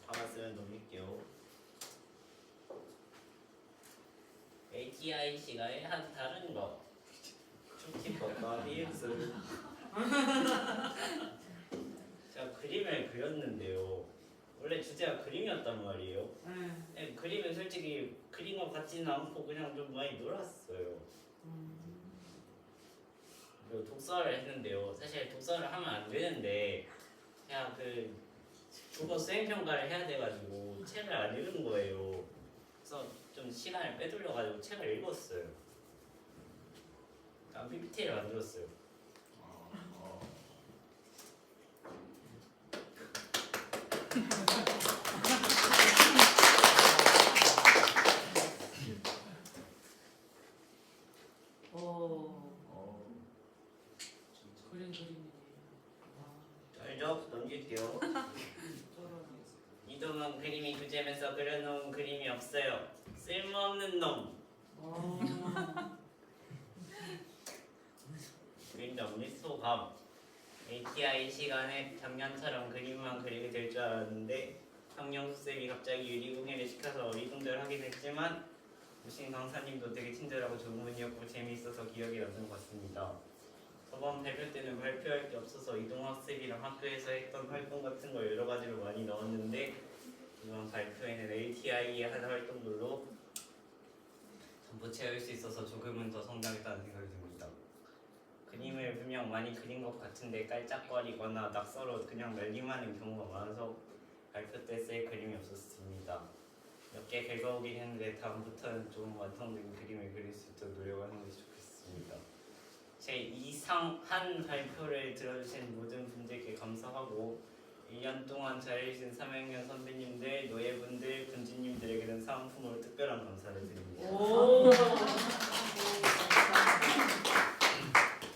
받았으면 넘길게요. ATIC가 한 다른 거. 축티법과 리액스. 제가 그림을 그렸는데요. 원래 주제가 그림이었단 말이에요. 네, 그림은 솔직히 그린 것 같지는 않고 그냥 좀 많이 놀았어요. 그리고 독서를 했는데요. 사실 독서를 하면 안 되는데 그냥 그 국어 수행평가를 해야 돼가지고 책을 안 읽은 거예요. 그래서 좀 시간을 빼돌려가지고 책을 읽었어요. PPT를 만들었어요. 쩔죠? 넘길게요. 이동은 그림이 주제면서 그려놓은 그림이 없어요. 쓸모없는 놈. 그림자 없니? 소감. ATI 시간에 작년처럼 그림만 그리게 될 줄 알았는데 황영수 쌤이 갑자기 유리공예를 시켜서 어리둥절 하긴 했지만 무신 강사님도 되게 친절하고 좋은 분이었고 재미있어서 기억에 남는 것 같습니다. 저번 발표 때는 발표할 게 없어서 이동학습이랑 학교에서 했던 활동 같은 걸 여러 가지로 많이 넣었는데 이번 발표에는 ATI의 한 활동들로 전부 채울 수 있어서 조금은 더 성장했다는 생각이 듭니다. 그림을 분명 많이 그린 것 같은데 깔짝거리거나 낙서로 그냥 날림하는 경우가 많아서 발표 때 쓸 그림이 없었습니다. 몇 개 긁어오긴 했는데 다음부터는 좀 완성된 그림을 그릴 수 있도록 노력하는 것이 좋겠습니다. 제 이상한 발표를 들어주신 모든 분들께 감사하고 1년 동안 잘해주신 3학년 선배님들, 노예분들, 군주님들에게는 사은품으로 특별한 감사를 드립니다. 오.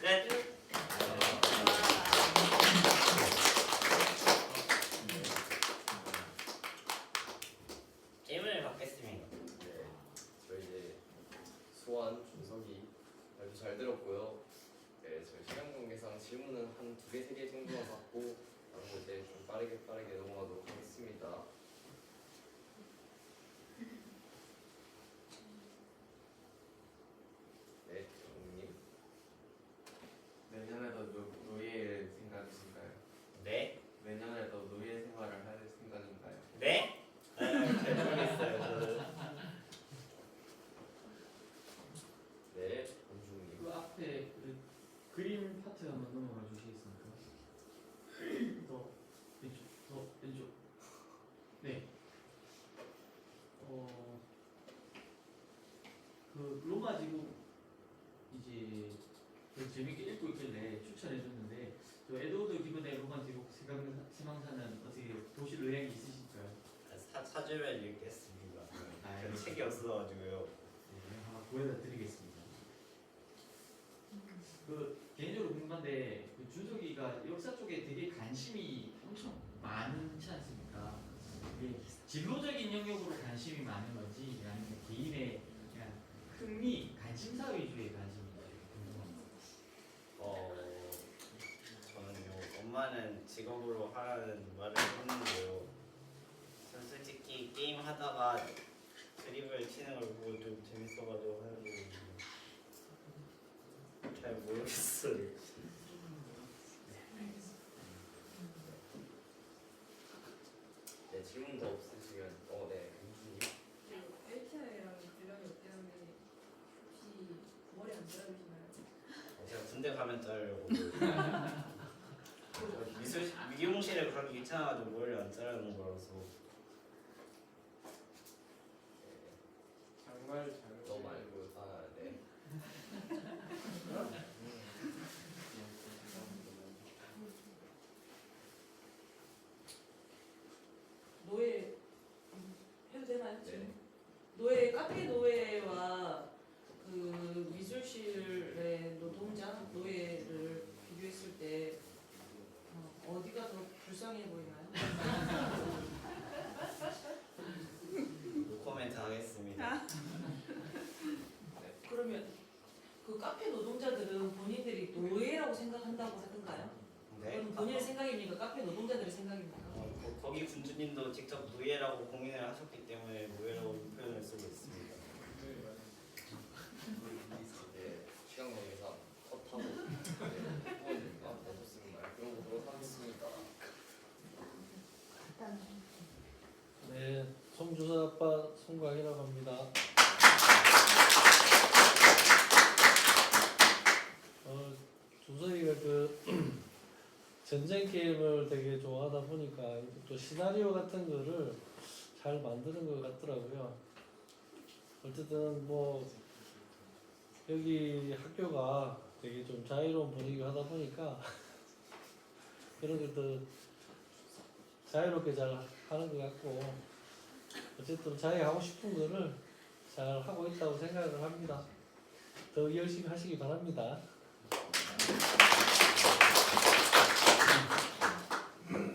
끝! 질문을 받겠습니다. 네, 저희 이제 수완, 준석이 발표 잘 들었고요. 네, 저희 시간 관계상 질문은 한 2개, 3개 정도만 받고 다른 거 이제 좀 빠르게 넘어가도록 하겠습니다. 네, 정님. 내년에도 노예 생각이신가요? 네? 내년에도 노예 생활을 할 생각인가요? 네? 잘 모르겠어요. 저는. 네, 권중님. 그 앞에 그 그림 파트 한번 넘어가 주시겠습니까? 더 왼쪽. 네. 그 로마 지금 이제 재밌게 읽고 있길래 추천해 줬는데 저 에드워드 기본의 로마 제국 희망사는 어떻게 보실 의향이 있으실까요? 사주면 읽겠습니다. 아, 책이 없어가지고요. 네, 하나 구해다 드리겠습니다. 그 개인적으로 궁금한데 그 준석이가 역사 쪽에 되게 관심이 엄청 많지 않습니까? 이게 진로적인 영역으로 관심이 많은 건지 아니면 개인의 그냥 흥미, 관심사 위주의 관심이 궁금합니다. 저는요, 엄마는 직업으로 하라는 말을 했는데요. 전 솔직히 게임 하다가 드리블 치는 걸 보고 좀 재밌어가지고 하는 거거든요. 잘 모르겠어요. 네, 질문 더 없으시면 네, 권중님. LTI랑 관련이 없다는데 혹시 머리 안 자르시나요? 제가 군대 가면 자르려고. 미용실에 가기 귀찮아가지고 머리를 안 자르는 거라서. 정말 잘 너 말고 네. 노예 해도 되나요? 네. 노예 카페 노예와 그 미술실의 노동자 노예를 비교했을 때 어디가 더 불쌍해 보이나요? 노코멘트 하겠습니다. 그러면 그 카페 노동자들은 본인들이 노예라고 생각한다고 하던가요? 네. 그럼 본인의 생각입니까? 카페 노동자들의 생각입니까? 거기 군주님도 직접 노예라고 공인을 하셨기 때문에 노예라고 표현을 쓰고 있습니다. 네, 시간 관계상 컷하고 후원님과 내줬으면 말 끊어보도록 하겠습니다. 네, 송주서 아빠 송광이라고 합니다. 준석이가 그 전쟁 게임을 되게 좋아하다 보니까 또 시나리오 같은 거를 잘 만드는 것 같더라고요. 어쨌든 뭐 여기 학교가 되게 좀 자유로운 분위기가 하다 보니까 그런 것도 자유롭게 잘 하는 것 같고 어쨌든 자기 하고 싶은 거를 잘 하고 있다고 생각을 합니다. 더 열심히 하시기 바랍니다.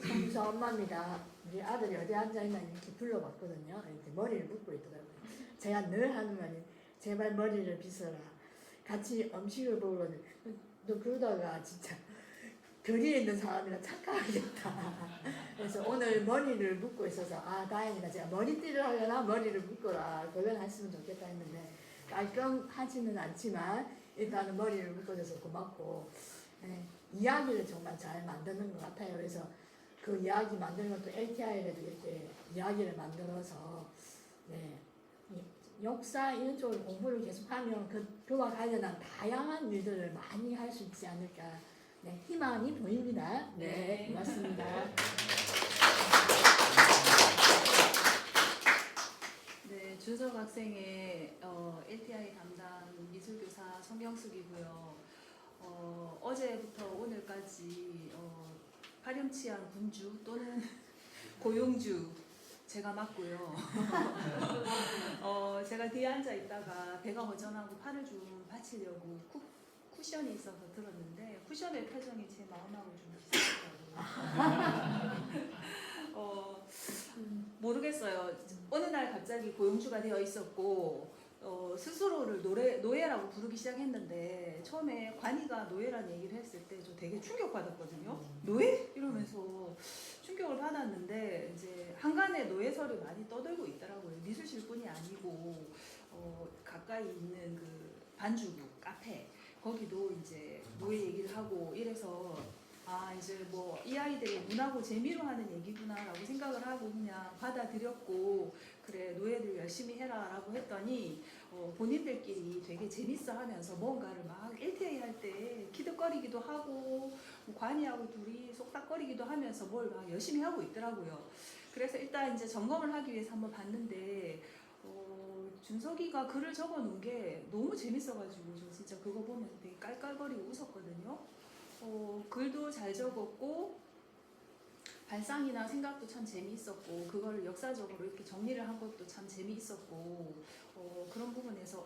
송주서 엄마입니다. 우리 아들이 어디 앉아있나 이렇게 불러봤거든요. 이렇게 머리를 묶고 있더라고요. 제가 늘 하는 말이 제발 머리를 빗어라. 같이 음식을 먹으면 너 그러다가 진짜 거리에 있는 사람이랑 착각하겠다. 그래서 오늘 머리를 묶고 있어서 아 다행이다. 제가 머리띠를 하거나 머리를 묶어라. 그건 했으면 좋겠다 했는데 깔끔하지는 않지만 일단은 머리를 묶어줘서 고맙고 네, 이야기를 정말 잘 만드는 것 같아요. 그래서 그 이야기 만드는 것도 LTI에도 이렇게 이야기를 만들어서 네, 역사 이런 쪽을 공부를 계속하면 그와 관련한 다양한 일들을 많이 할 수 있지 않을까. 네, 희망이 보입니다. 네, 고맙습니다. 네, 준석 학생의 LTI 담당 미술교사 성경숙이고요. 어제부터 오늘까지 파렴치한 군주 또는 고용주 제가 맡고요. 제가 뒤에 앉아 있다가 배가 허전하고 팔을 좀 받치려고 쿠션이 있어서 들었는데 쿠션의 표정이 제 마음하고 좀 비슷하더라고요. 모르겠어요. 어느 날 갑자기 고용주가 되어 있었고 스스로를 노예라고 부르기 시작했는데 처음에 관이가 노예라는 얘기를 했을 때 저 되게 충격받았거든요. 노예? 이러면서 충격을 받았는데 이제 한간에 노예설이 많이 떠들고 있더라고요. 미술실뿐이 아니고 가까이 있는 그 반주국 카페 거기도 이제 노예 얘기를 하고 이래서 아 이제 뭐 이 아이들이 문하고 재미로 하는 얘기구나라고 생각을 하고 그냥 받아들였고 그래 노예들 열심히 해라라고 했더니 본인들끼리 되게 재밌어하면서 뭔가를 막 LTI 할 때 키득거리기도 하고 관이하고 둘이 속닥거리기도 하면서 뭘 막 열심히 하고 있더라고요. 그래서 일단 이제 점검을 하기 위해서 한번 봤는데 준석이가 글을 적어놓은 게 너무 재밌어가지고 저 진짜 그거 보면 되게 깔깔거리고 웃었거든요. 글도 잘 적었고 발상이나 생각도 참 재미있었고 그걸 역사적으로 이렇게 정리를 한 것도 참 재미있었고 그런 부분에서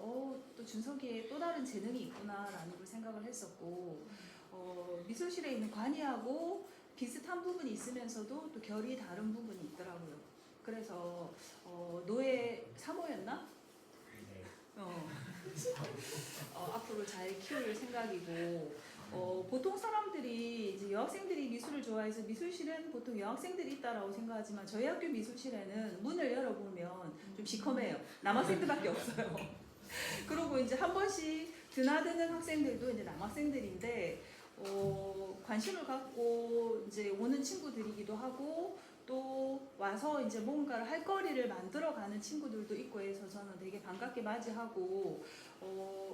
또 준석이의 또 다른 재능이 있구나라는 걸 생각을 했었고 미술실에 있는 관이하고 비슷한 부분이 있으면서도 또 결이 다른 부분이 있더라고요. 그래서 노예 사모였나? 네. 앞으로 잘 키울 생각이고 보통 사람들이 이제 여학생들이 미술을 좋아해서 미술실은 보통 여학생들이 있다라고 생각하지만 저희 학교 미술실에는 문을 열어보면 좀 시커매요. 남학생들밖에 없어요. 그리고 이제 한 번씩 드나드는 학생들도 이제 남학생들인데 관심을 갖고 이제 오는 친구들이기도 하고 또 와서 이제 뭔가를 할 거리를 만들어가는 친구들도 있고 해서 저는 되게 반갑게 맞이하고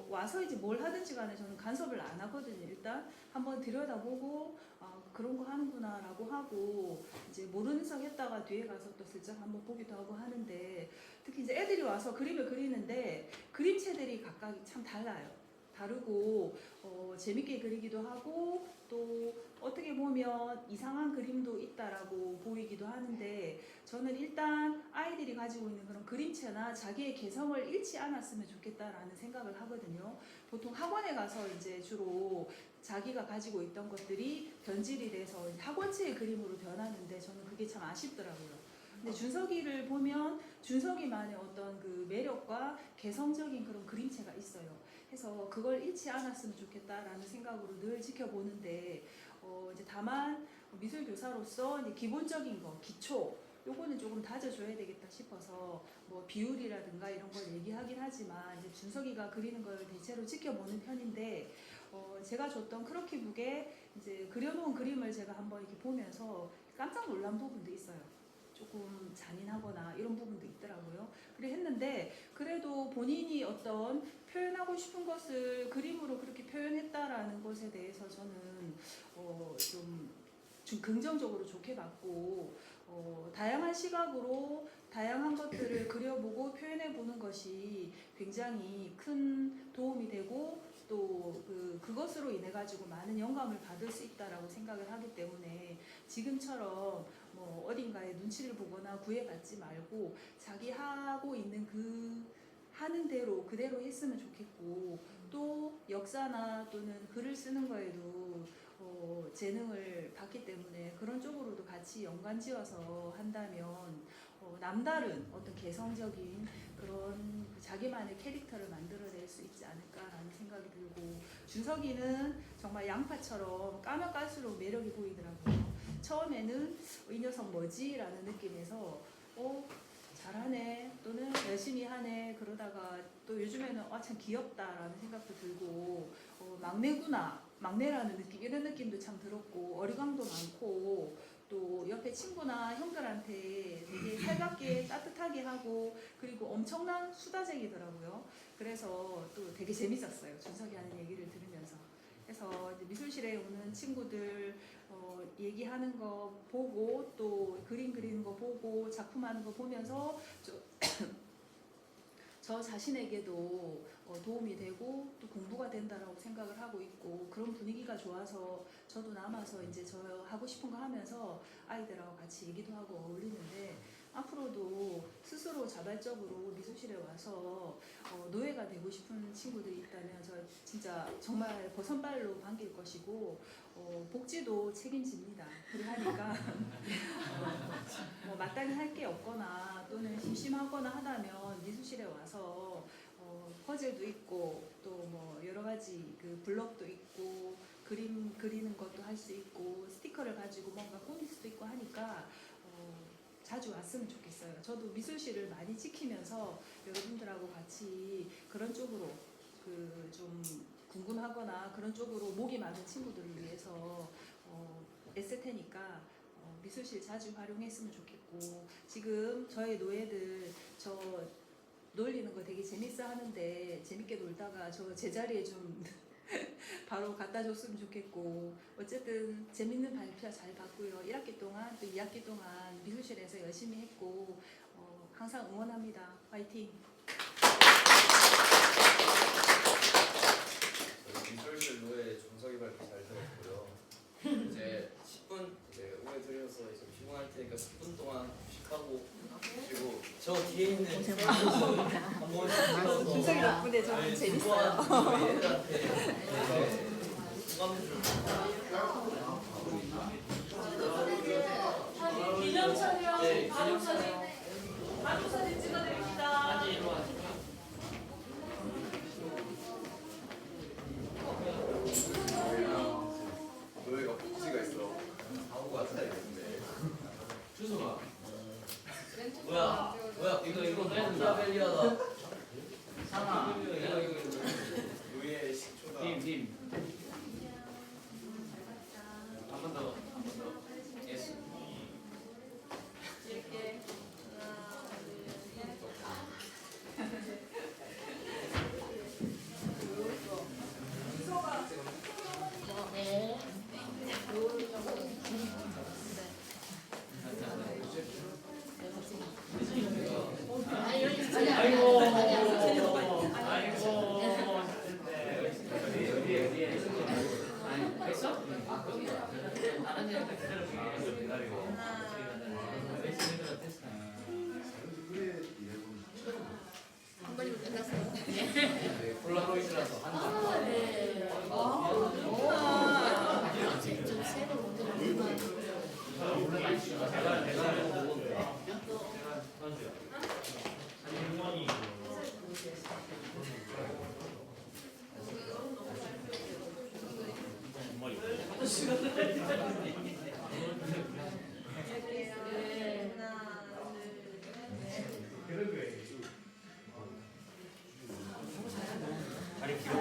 와서 이제 뭘 하든지 간에 저는 간섭을 안 하거든요. 일단 한번 들여다보고 그런 거 하는구나라고 하고 이제 모르는 척 했다가 뒤에 가서 또 슬쩍 한번 보기도 하고 하는데 특히 이제 애들이 와서 그림을 그리는데 그림체들이 각각 참 다르고 재밌게 그리기도 하고 또 어떻게 보면 이상한 그림도 있다라고 보이기도 하는데 저는 일단 아이들이 가지고 있는 그런 그림체나 자기의 개성을 잃지 않았으면 좋겠다라는 생각을 하거든요. 보통 학원에 가서 이제 주로 자기가 가지고 있던 것들이 변질이 돼서 학원체의 그림으로 변하는데 저는 그게 참 아쉽더라고요. 근데 준석이를 보면 준석이만의 어떤 그 매력과 개성적인 그런 그림체가 있어요. 해서 그걸 잃지 않았으면 좋겠다라는 생각으로 늘 지켜보는데 이제 다만 미술 교사로서 이제 기본적인 거 기초 요거는 조금 다져줘야 되겠다 싶어서 뭐 비율이라든가 이런 걸 얘기하긴 하지만 이제 준석이가 그리는 걸 대체로 지켜보는 편인데 제가 줬던 크로키북에 이제 그려놓은 그림을 제가 한번 이렇게 보면서 깜짝 놀란 부분도 있어요. 조금 잔인하거나 이런 부분도 있더라고요. 그래 했는데 그래도 본인이 어떤 표현하고 싶은 것을 그림으로 그렇게 표현했다라는 것에 대해서 저는 좀 긍정적으로 좋게 봤고 다양한 시각으로 다양한 것들을 그려보고 표현해보는 것이 굉장히 큰 도움이 되고 또 그것으로 인해 가지고 많은 영감을 받을 수 있다라고 생각을 하기 때문에 지금처럼 뭐 어딘가에 눈치를 보거나 구애받지 말고 자기 하고 있는 그 하는 대로 그대로 했으면 좋겠고 또 역사나 또는 글을 쓰는 거에도 재능을 받기 때문에 그런 쪽으로도 같이 연관지어서 한다면 남다른 어떤 개성적인 그런 자기만의 캐릭터를 만들어낼 수 있지 않을까라는 생각이 들고 준석이는 정말 양파처럼 까면 깔수록 매력이 보이더라고요. 처음에는 이 녀석 뭐지? 라는 느낌에서 잘하네 또는 열심히 하네 그러다가 또 요즘에는 참 귀엽다라는 생각도 들고 막내구나 막내라는 느낌 이런 느낌도 참 들었고 어리광도 많고 또 옆에 친구나 형들한테 되게 살갑게 따뜻하게 하고 그리고 엄청난 수다쟁이더라고요. 그래서 또 되게 재밌었어요. 준석이 하는 얘기를 들으면서. 그래서 이제 미술실에 오는 친구들 얘기하는 거 보고 또 그림 그리는 거 보고 작품하는 거 보면서 저 자신에게도 도움이 되고 또 공부가 된다라고 생각을 하고 있고 그런 분위기가 좋아서 저도 남아서 이제 저 하고 싶은 거 하면서 아이들하고 같이 얘기도 하고 어울리는데 앞으로도 스스로 자발적으로 미술실에 와서 노예가 되고 싶은 친구들이 있다면 저 진짜 정말 버선발로 반길 것이고 복지도 책임집니다. 그러니까 뭐 마땅히 할 게 없거나 또는 심심하거나 하다면 미술실에 와서 퍼즐도 있고 또 뭐 여러 가지 그 블럭도 있고 그림 그리는 것도 할 수 있고 스티커를 가지고 뭔가 꾸밀 수도 있고 하니까 자주 왔으면 좋겠어요. 저도 미술실을 많이 지키면서 여러분들하고 같이 그런 쪽으로 그 좀 궁금하거나 그런 쪽으로 목이 많은 친구들을 위해서 애쓸 테니까 미술실 자주 활용했으면 좋겠고 지금 저희 노예들 저 놀리는 거 되게 재밌어 하는데 재밌게 놀다가 저 제자리에 좀 바로 갖다 줬으면 좋겠고 어쨌든 재밌는 발표 잘 봤고요. 1학기 동안 또 2학기 동안 미술실에서 열심히 했고 항상 응원합니다. 화이팅! 미술실 노예 준석이 발표 잘 들었고요. 이제 10분 이제 오해 드려서 이제 피곤할 테니까 10분 동안 휴식하고 그리고 저 뒤에 있는 한번 준석이 덕분에 저는 재밌어요. 기념 촬영, 가족 사진 찍어드립니다. 노예가 복지가 있어. 바보가 살아있는데. 주소가. 뭐야 이거 마키아벨리아다. 상아. 노예의 식초다. 님. 한 번 더. 예스. 이렇게 하나, 둘, 셋. 폴라로이드라서 한 장. 다리 길어.